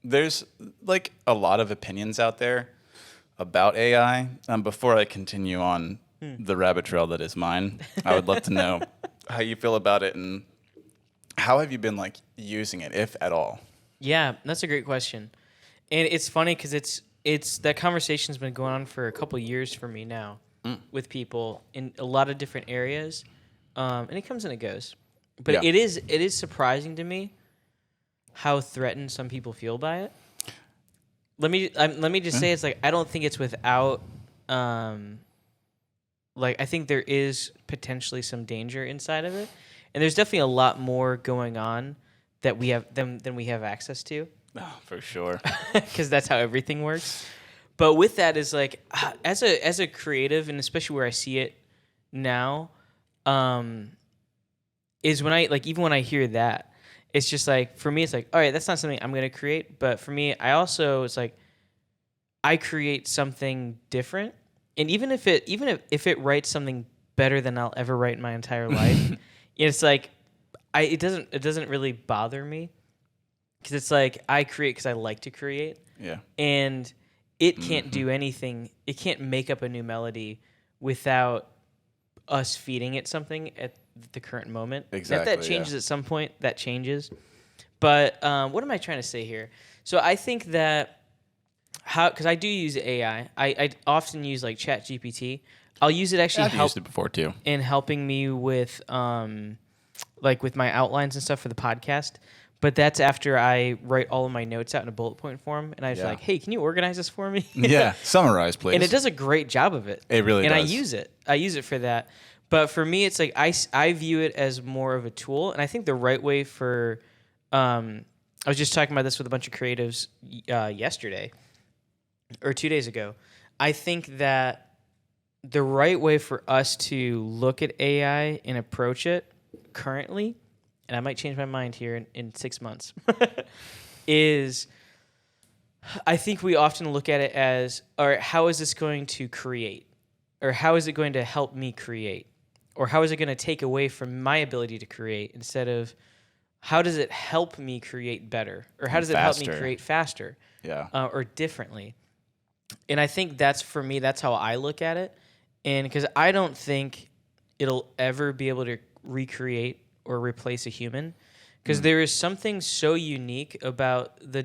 There's like a lot of opinions out there about AI. Before I continue on the rabbit trail that is mine, I would love to know how you feel about it and how have you been like using it, if at all? Yeah, that's a great question. And it's funny because it's that conversation's been going on for a couple of years for me now with people in a lot of different areas. And it comes and it goes. But it is surprising to me how threatened some people feel by it. Let me just say it's like I don't think it's without I think there is potentially some danger inside of it, and there's definitely a lot more going on that we have than we have access to. Oh, for sure. Because that's how everything works. But with that is like as a creative, and especially where I see it now, is when I even when I hear that. It's just like, for me, it's like, all right, that's not something I'm going to create. But for me, it's like, I create something different. And even if it writes something better than I'll ever write in my entire life, it's like, it doesn't really bother me. because it's like I create because I like to create, Yeah. and it can't do anything. It can't make up a new melody without us feeding it something at the current moment. Exactly. If that changes at some point, that changes. But what am I trying to say here? So I think that because I do use AI, I often use like ChatGPT. I'll use it actually I've used it before too. in helping me with like with my outlines and stuff for the podcast. But that's after I write all of my notes out in a bullet point form, and I was like, "Hey, can you organize this for me?" Yeah, summarize, please. And it does a great job of it. It really does. And does. I use it. I use it for that. But for me, it's like I view it as more of a tool, and I think the right way for I was just talking about this with a bunch of creatives yesterday or 2 days ago. I think that the right way for us to look at AI and approach it currently, and I might change my mind here in 6 months, is I think we often look at it as, all right, how is this going to create? Or how is it going to help me create? Or how is it going to take away from my ability to create, instead of how does it help me create better? Or how does it help me create faster? Yeah. Or differently? And I think that's, for me, that's how I look at it. And because I don't think it'll ever be able to recreate or replace a human, because there is something so unique about the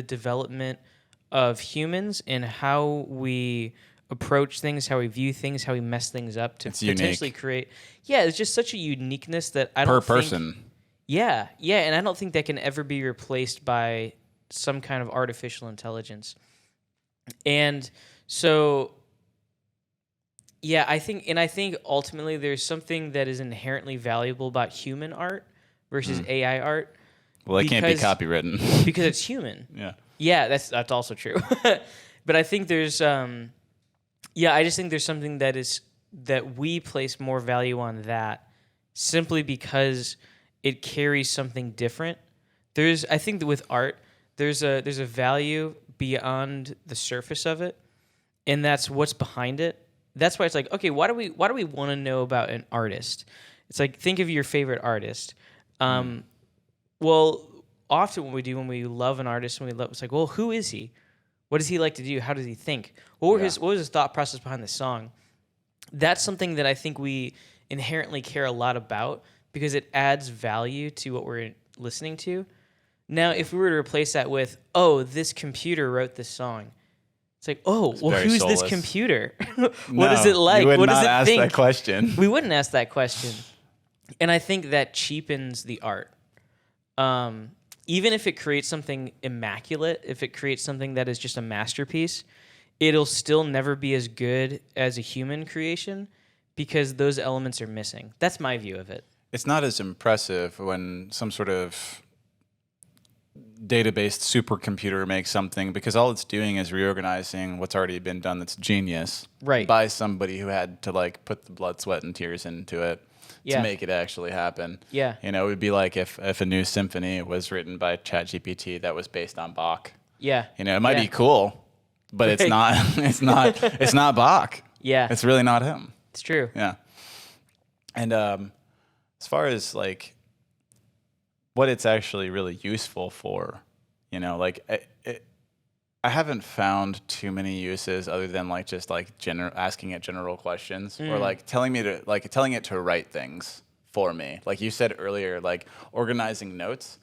development of humans and how we approach things, how we view things, how we mess things up to potentially create. Yeah, it's just such a uniqueness that I don't think... Per person. Yeah, and I don't think that can ever be replaced by some kind of artificial intelligence. And so, yeah, I think ultimately there's something that is inherently valuable about human art versus AI art. Well, it can't be copywritten. Because it's human. Yeah. Yeah, that's also true. But I think there's I just think there's something that we place more value on that simply because it carries something different. I think that with art, there's a value beyond the surface of it, and that's what's behind it. That's why it's like, okay, why do we want to know about an artist? It's like, think of your favorite artist. Well, often when we love an artist, it's like, well, who is he? What does he like to do? How does he think? What was his thought process behind the song? That's something that I think we inherently care a lot about, because it adds value to what we're listening to. Now, if we were to replace that with, oh, this computer wrote this song, it's like, oh, well, who's soulless. this computer? What is it like? What does it think? That question. We wouldn't ask that question. And I think that cheapens the art. Even if it creates something immaculate, if it creates something that is just a masterpiece, it'll still never be as good as a human creation, because those elements are missing. That's my view of it. It's not as impressive when some sort of database supercomputer makes something, because all it's doing is reorganizing what's already been done that's genius by somebody who had to like put the blood, sweat, and tears into it to make it actually happen. Yeah. You know, it would be like if a new symphony was written by ChatGPT that was based on Bach. Yeah. You know, it might be cool, but it's not it's not Bach. Yeah. It's really not him. It's true. Yeah. And as far as like what it's actually really useful for, you know, like I haven't found too many uses other than like just like asking it general questions or like telling it to write things for me. Like you said earlier, like organizing notes.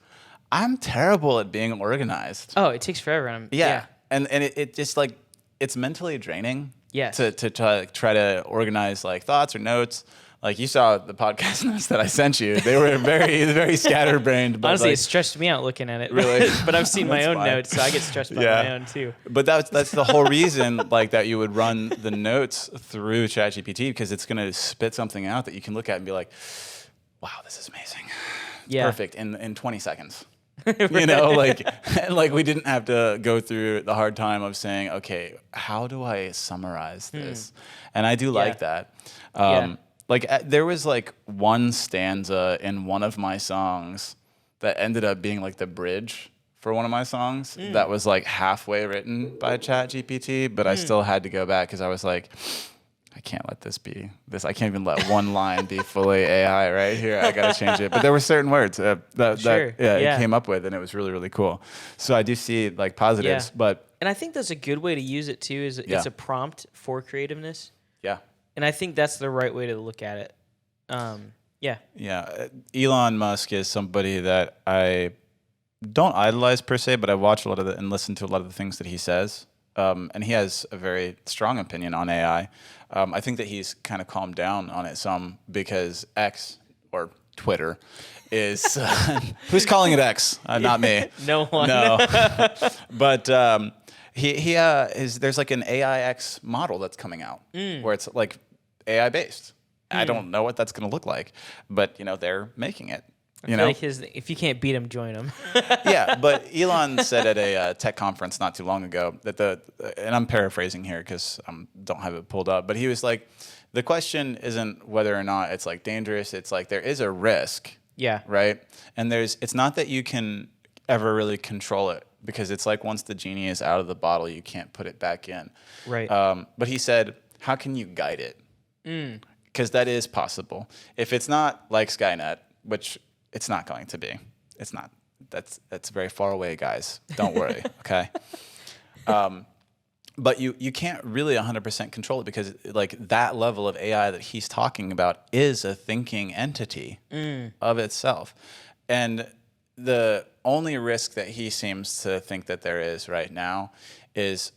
I'm terrible at being organized. Oh, it takes forever. Yeah. And it just like, it's mentally draining. Yes. To try to organize like thoughts or notes. Like you saw the podcast notes that I sent you. They were very, very scatterbrained. Honestly, like, it stressed me out looking at it. Really? But I've seen my own notes, so I get stressed by my own too. But that's the whole reason, like that you would run the notes through ChatGPT, because it's going to spit something out that you can look at and be like, wow, this is amazing. It's perfect in 20 seconds. Right. You know, like we didn't have to go through the hard time of saying, okay, how do I summarize this? And I do like that. Like there was like one stanza in one of my songs that ended up being like the bridge for one of my songs that was like halfway written by ChatGPT, but I still had to go back because I was like, I can't let this be this. I can't even let one line be fully AI right here. I got to change it. But there were certain words it came up with, and it was really, really cool. So I do see like positives, but. And I think that's a good way to use it too, is it's a prompt for creativeness. Yeah. And I think that's the right way to look at it. Elon Musk is somebody that I don't idolize per se, but I watch a lot of and listen to a lot of the things that he says. And he has a very strong opinion on AI. I think that he's kind of calmed down on it some because X, or Twitter, is who's calling it X? Not me. No one. No. But there's like an AIX model that's coming out where it's like AI based. I don't know what that's going to look like, but they're making it. I feel like if you can't beat him, join him. Yeah, but Elon said at a tech conference not too long ago that and I'm paraphrasing here because I don't have it pulled up, but he was like, the question isn't whether or not it's like dangerous. It's like there is a risk. Yeah. Right. And it's not that you can ever really control it because it's like once the genie is out of the bottle, you can't put it back in. Right. But he said, how can you guide it? Because that is possible. If it's not like Skynet, which it's not going to be. It's not. That's very far away, guys. Don't worry, okay? But you can't really 100% control it because like that level of AI that he's talking about is a thinking entity of itself. And the only risk that he seems to think that there is right now is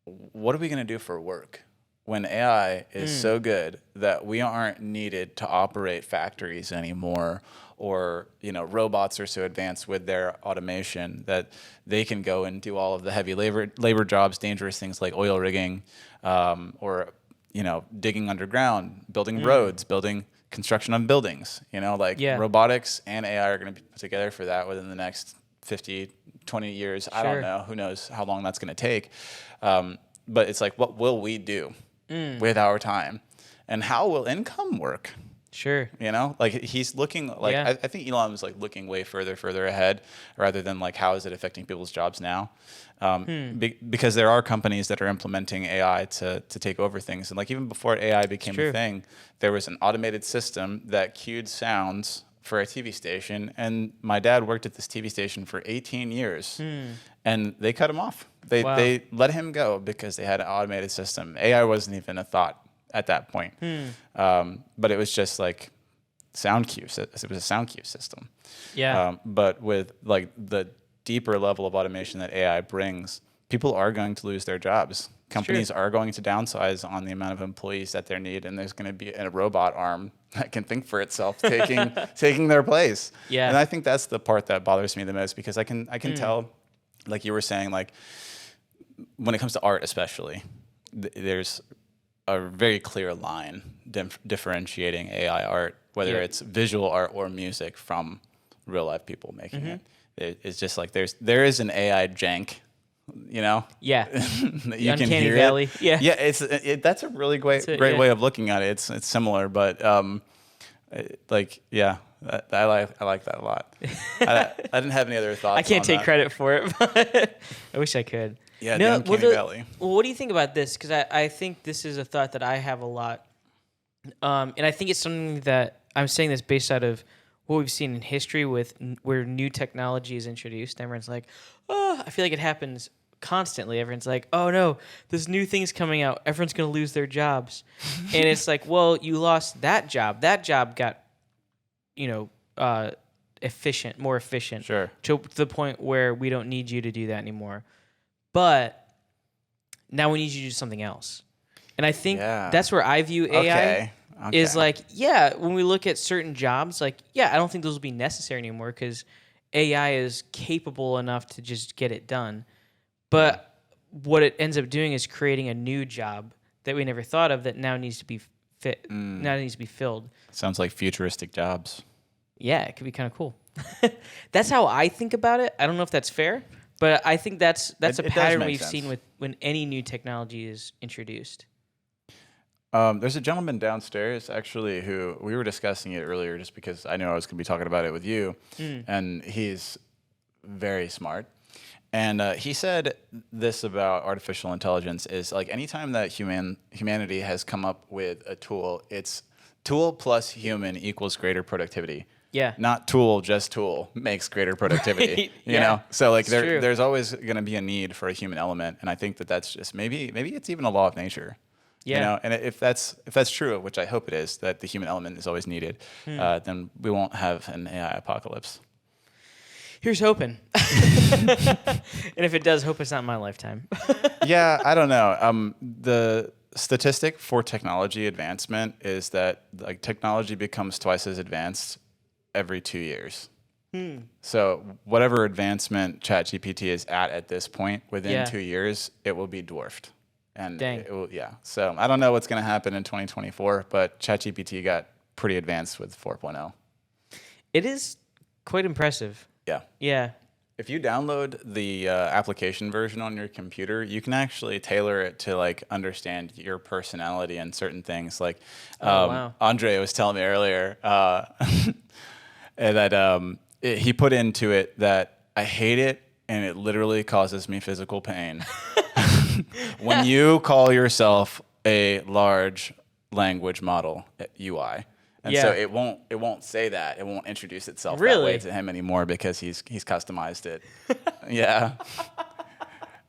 what are we going to do for work? When AI is so good that we aren't needed to operate factories anymore, or robots are so advanced with their automation that they can go and do all of the heavy labor jobs, dangerous things like oil rigging, or digging underground, building roads, building construction on buildings. Robotics and AI are going to be put together for that within the next 50, 20 years. Sure. I don't know. Who knows how long that's going to take. But it's like, what will we do with our time? And how will income work? Sure. Like he's looking like, I think Elon was like looking way further ahead rather than like, how is it affecting people's jobs now? Because there are companies that are implementing AI to take over things. And like even before AI became a thing, there was an automated system that cued sounds for a TV station. And my dad worked at this TV station for 18 years and they cut him off. They let him go because they had an automated system. AI wasn't even a thought at that point. But it was just like sound cues. It was a sound cue system. Yeah. But with like the deeper level of automation that AI brings, people are going to lose their jobs. Companies are going to downsize on the amount of employees that they need, and there's going to be a robot arm that can think for itself, taking their place. Yeah. And I think that's the part that bothers me the most because I can tell, like you were saying, like when it comes to art especially, there's a very clear line differentiating AI art, whether it's visual art or music, from real life people making it. It's just like there is an AI jank, Yeah. You can hear Valley. It. Yeah. Yeah. That's a really great way of looking at it. It's similar, but I like that a lot. I didn't have any other thoughts. I can't take credit for it, but I wish I could. Yeah, no, Valley. Well, what do you think about this? Because I think this is a thought that I have a lot. And I think it's something that I'm saying this based out of what we've seen in history with where new technology is introduced. Everyone's like, oh, I feel like it happens constantly. Everyone's like, oh no, this new thing's coming out. Everyone's going to lose their jobs. And it's like, well, you lost that job. That job got, more efficient. Sure. To the point where we don't need you to do that anymore. But now we need you to do something else. And I think that's where I view AI is like, when we look at certain jobs, like, I don't think those will be necessary anymore because AI is capable enough to just get it done. But what it ends up doing is creating a new job that we never thought of that now needs to be now needs to be filled. Sounds like futuristic jobs. Yeah, it could be kind of cool. That's how I think about it. I don't know if that's fair. But I think that's a pattern we've seen when any new technology is introduced. There's a gentleman downstairs, actually, who we were discussing it earlier just because I knew I was going to be talking about it with you. And he's very smart. And he said this about artificial intelligence is like anytime that humanity has come up with a tool, it's tool plus human equals greater productivity. Yeah. Not tool, just tool makes greater productivity. Right. You Yeah. know? So like True. there's always going to be a need for a human element. And I think that that's just maybe it's even a law of nature. Yeah. You know, and if that's true, which I hope it is, that the human element is always needed, then we won't have an AI apocalypse. Here's hoping. And if it does, hope it's not in my lifetime. Yeah, I don't know. The statistic for technology advancement is that like technology becomes twice as advanced every 2 years. So whatever advancement ChatGPT is at this point, within 2 years, it will be dwarfed. And Dang. it will, yeah. So I don't know what's going to happen in 2024, but ChatGPT got pretty advanced with 4.0. It is quite impressive. Yeah. Yeah. If you download the application version on your computer, you can actually tailor it to like understand your personality and certain things. Like wow. Andre was telling me earlier that he put into it that I hate it and it literally causes me physical pain. When you call yourself a large language model UI. And so it won't say that. It won't introduce itself that Really? way to him anymore because he's customized it. Yeah.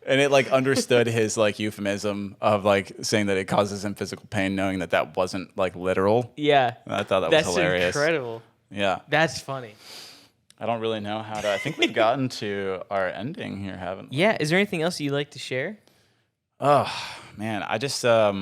And it like understood his like euphemism of like saying that it causes him physical pain, knowing that that wasn't like literal. Yeah. And I thought that That's was hilarious. incredible. Yeah. That's funny. I don't really know how to. I think we've gotten to our ending here, haven't we? Yeah. Is there anything else you'd like to share? Oh man, I just I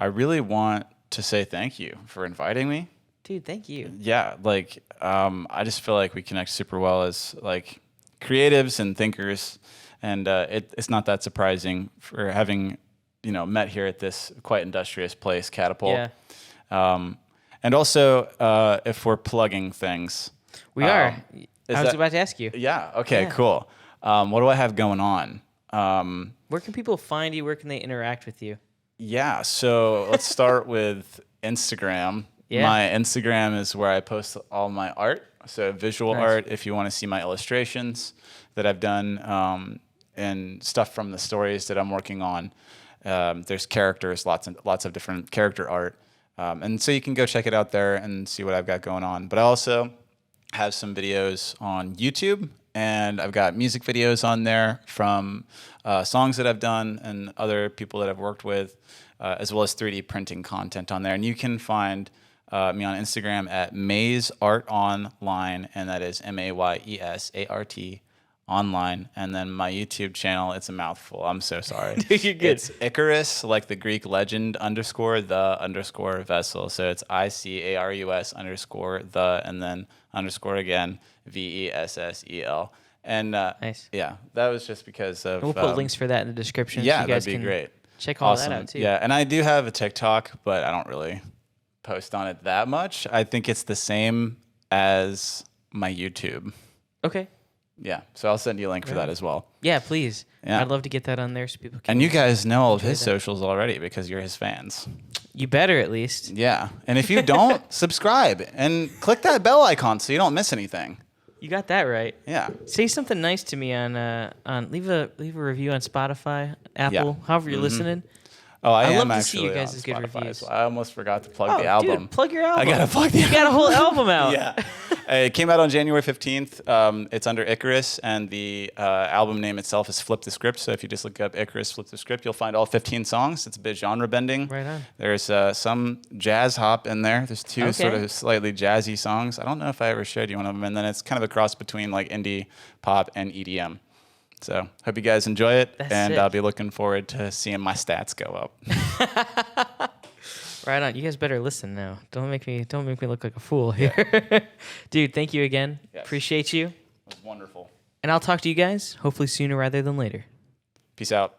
really want to say thank you for inviting me. Dude, thank you. Yeah, like I just feel like we connect super well as like creatives and thinkers, and it's not that surprising for having met here at this quite industrious place, Catapult. Yeah. And also if we're plugging things, We are. is I was that- about to ask you. Yeah. Okay. Yeah. Cool. What do I have going on? Where can people find you? Where can they interact with you? Yeah, so let's start with Instagram. Yeah. My Instagram is where I post all my art. So visual Nice. art, if you want to see my illustrations that I've done and stuff from the stories that I'm working on. There's characters, lots of different character art. And so you can go check it out there and see what I've got going on. But I also have some videos on YouTube, and I've got music videos on there from songs that I've done and other people that I've worked with, as well as 3D printing content on there. And you can find me on Instagram at Maze Art Online, and that is MAYESART online. And then my YouTube channel, it's a mouthful. I'm so sorry. Dude, you're good. It's Icarus, like the Greek legend, _ vessel. So it's ICARUS _ the, and then _ again, VESSEL. And Nice. yeah, that was just because of. We'll put links for that in the description. Yeah, so you guys that'd be can great. Check all Awesome. that out too. Yeah, and I do have a TikTok, but I don't really post on it that much. I think it's the same as my YouTube. Okay. Yeah, so I'll send you a link for that as well. Yeah, please. Yeah. I'd love to get that on there so people can. And you guys know all of his socials already because you're his fans. You better at least. Yeah, and if you don't, subscribe and click that bell icon so you don't miss anything. You got that right. Yeah. Say something nice to me on leave a review on Spotify, Apple, however you're listening. Oh, I I'd am love to see actually you guys' on good Spotify reviews. as well. I almost forgot to plug Oh, the album. dude, plug your album. I gotta plug the You got a whole album out. Yeah. It came out on January 15th. It's under Icarus, and the album name itself is Flip the Script. So if you just look up Icarus, Flip the Script, you'll find all 15 songs. It's a bit genre bending. Right on. There's some jazz hop in there. There's two sort Okay. of slightly jazzy songs. I don't know if I ever showed you one of them. And then it's kind of a cross between like indie pop and EDM. So hope you guys enjoy it, That's and sick. I'll be looking forward to seeing my stats go up. Right on. You guys better listen now. Don't make me look like a fool here. Dude, thank you again. Yes. Appreciate you. It was wonderful. And I'll talk to you guys hopefully sooner rather than later. Peace out.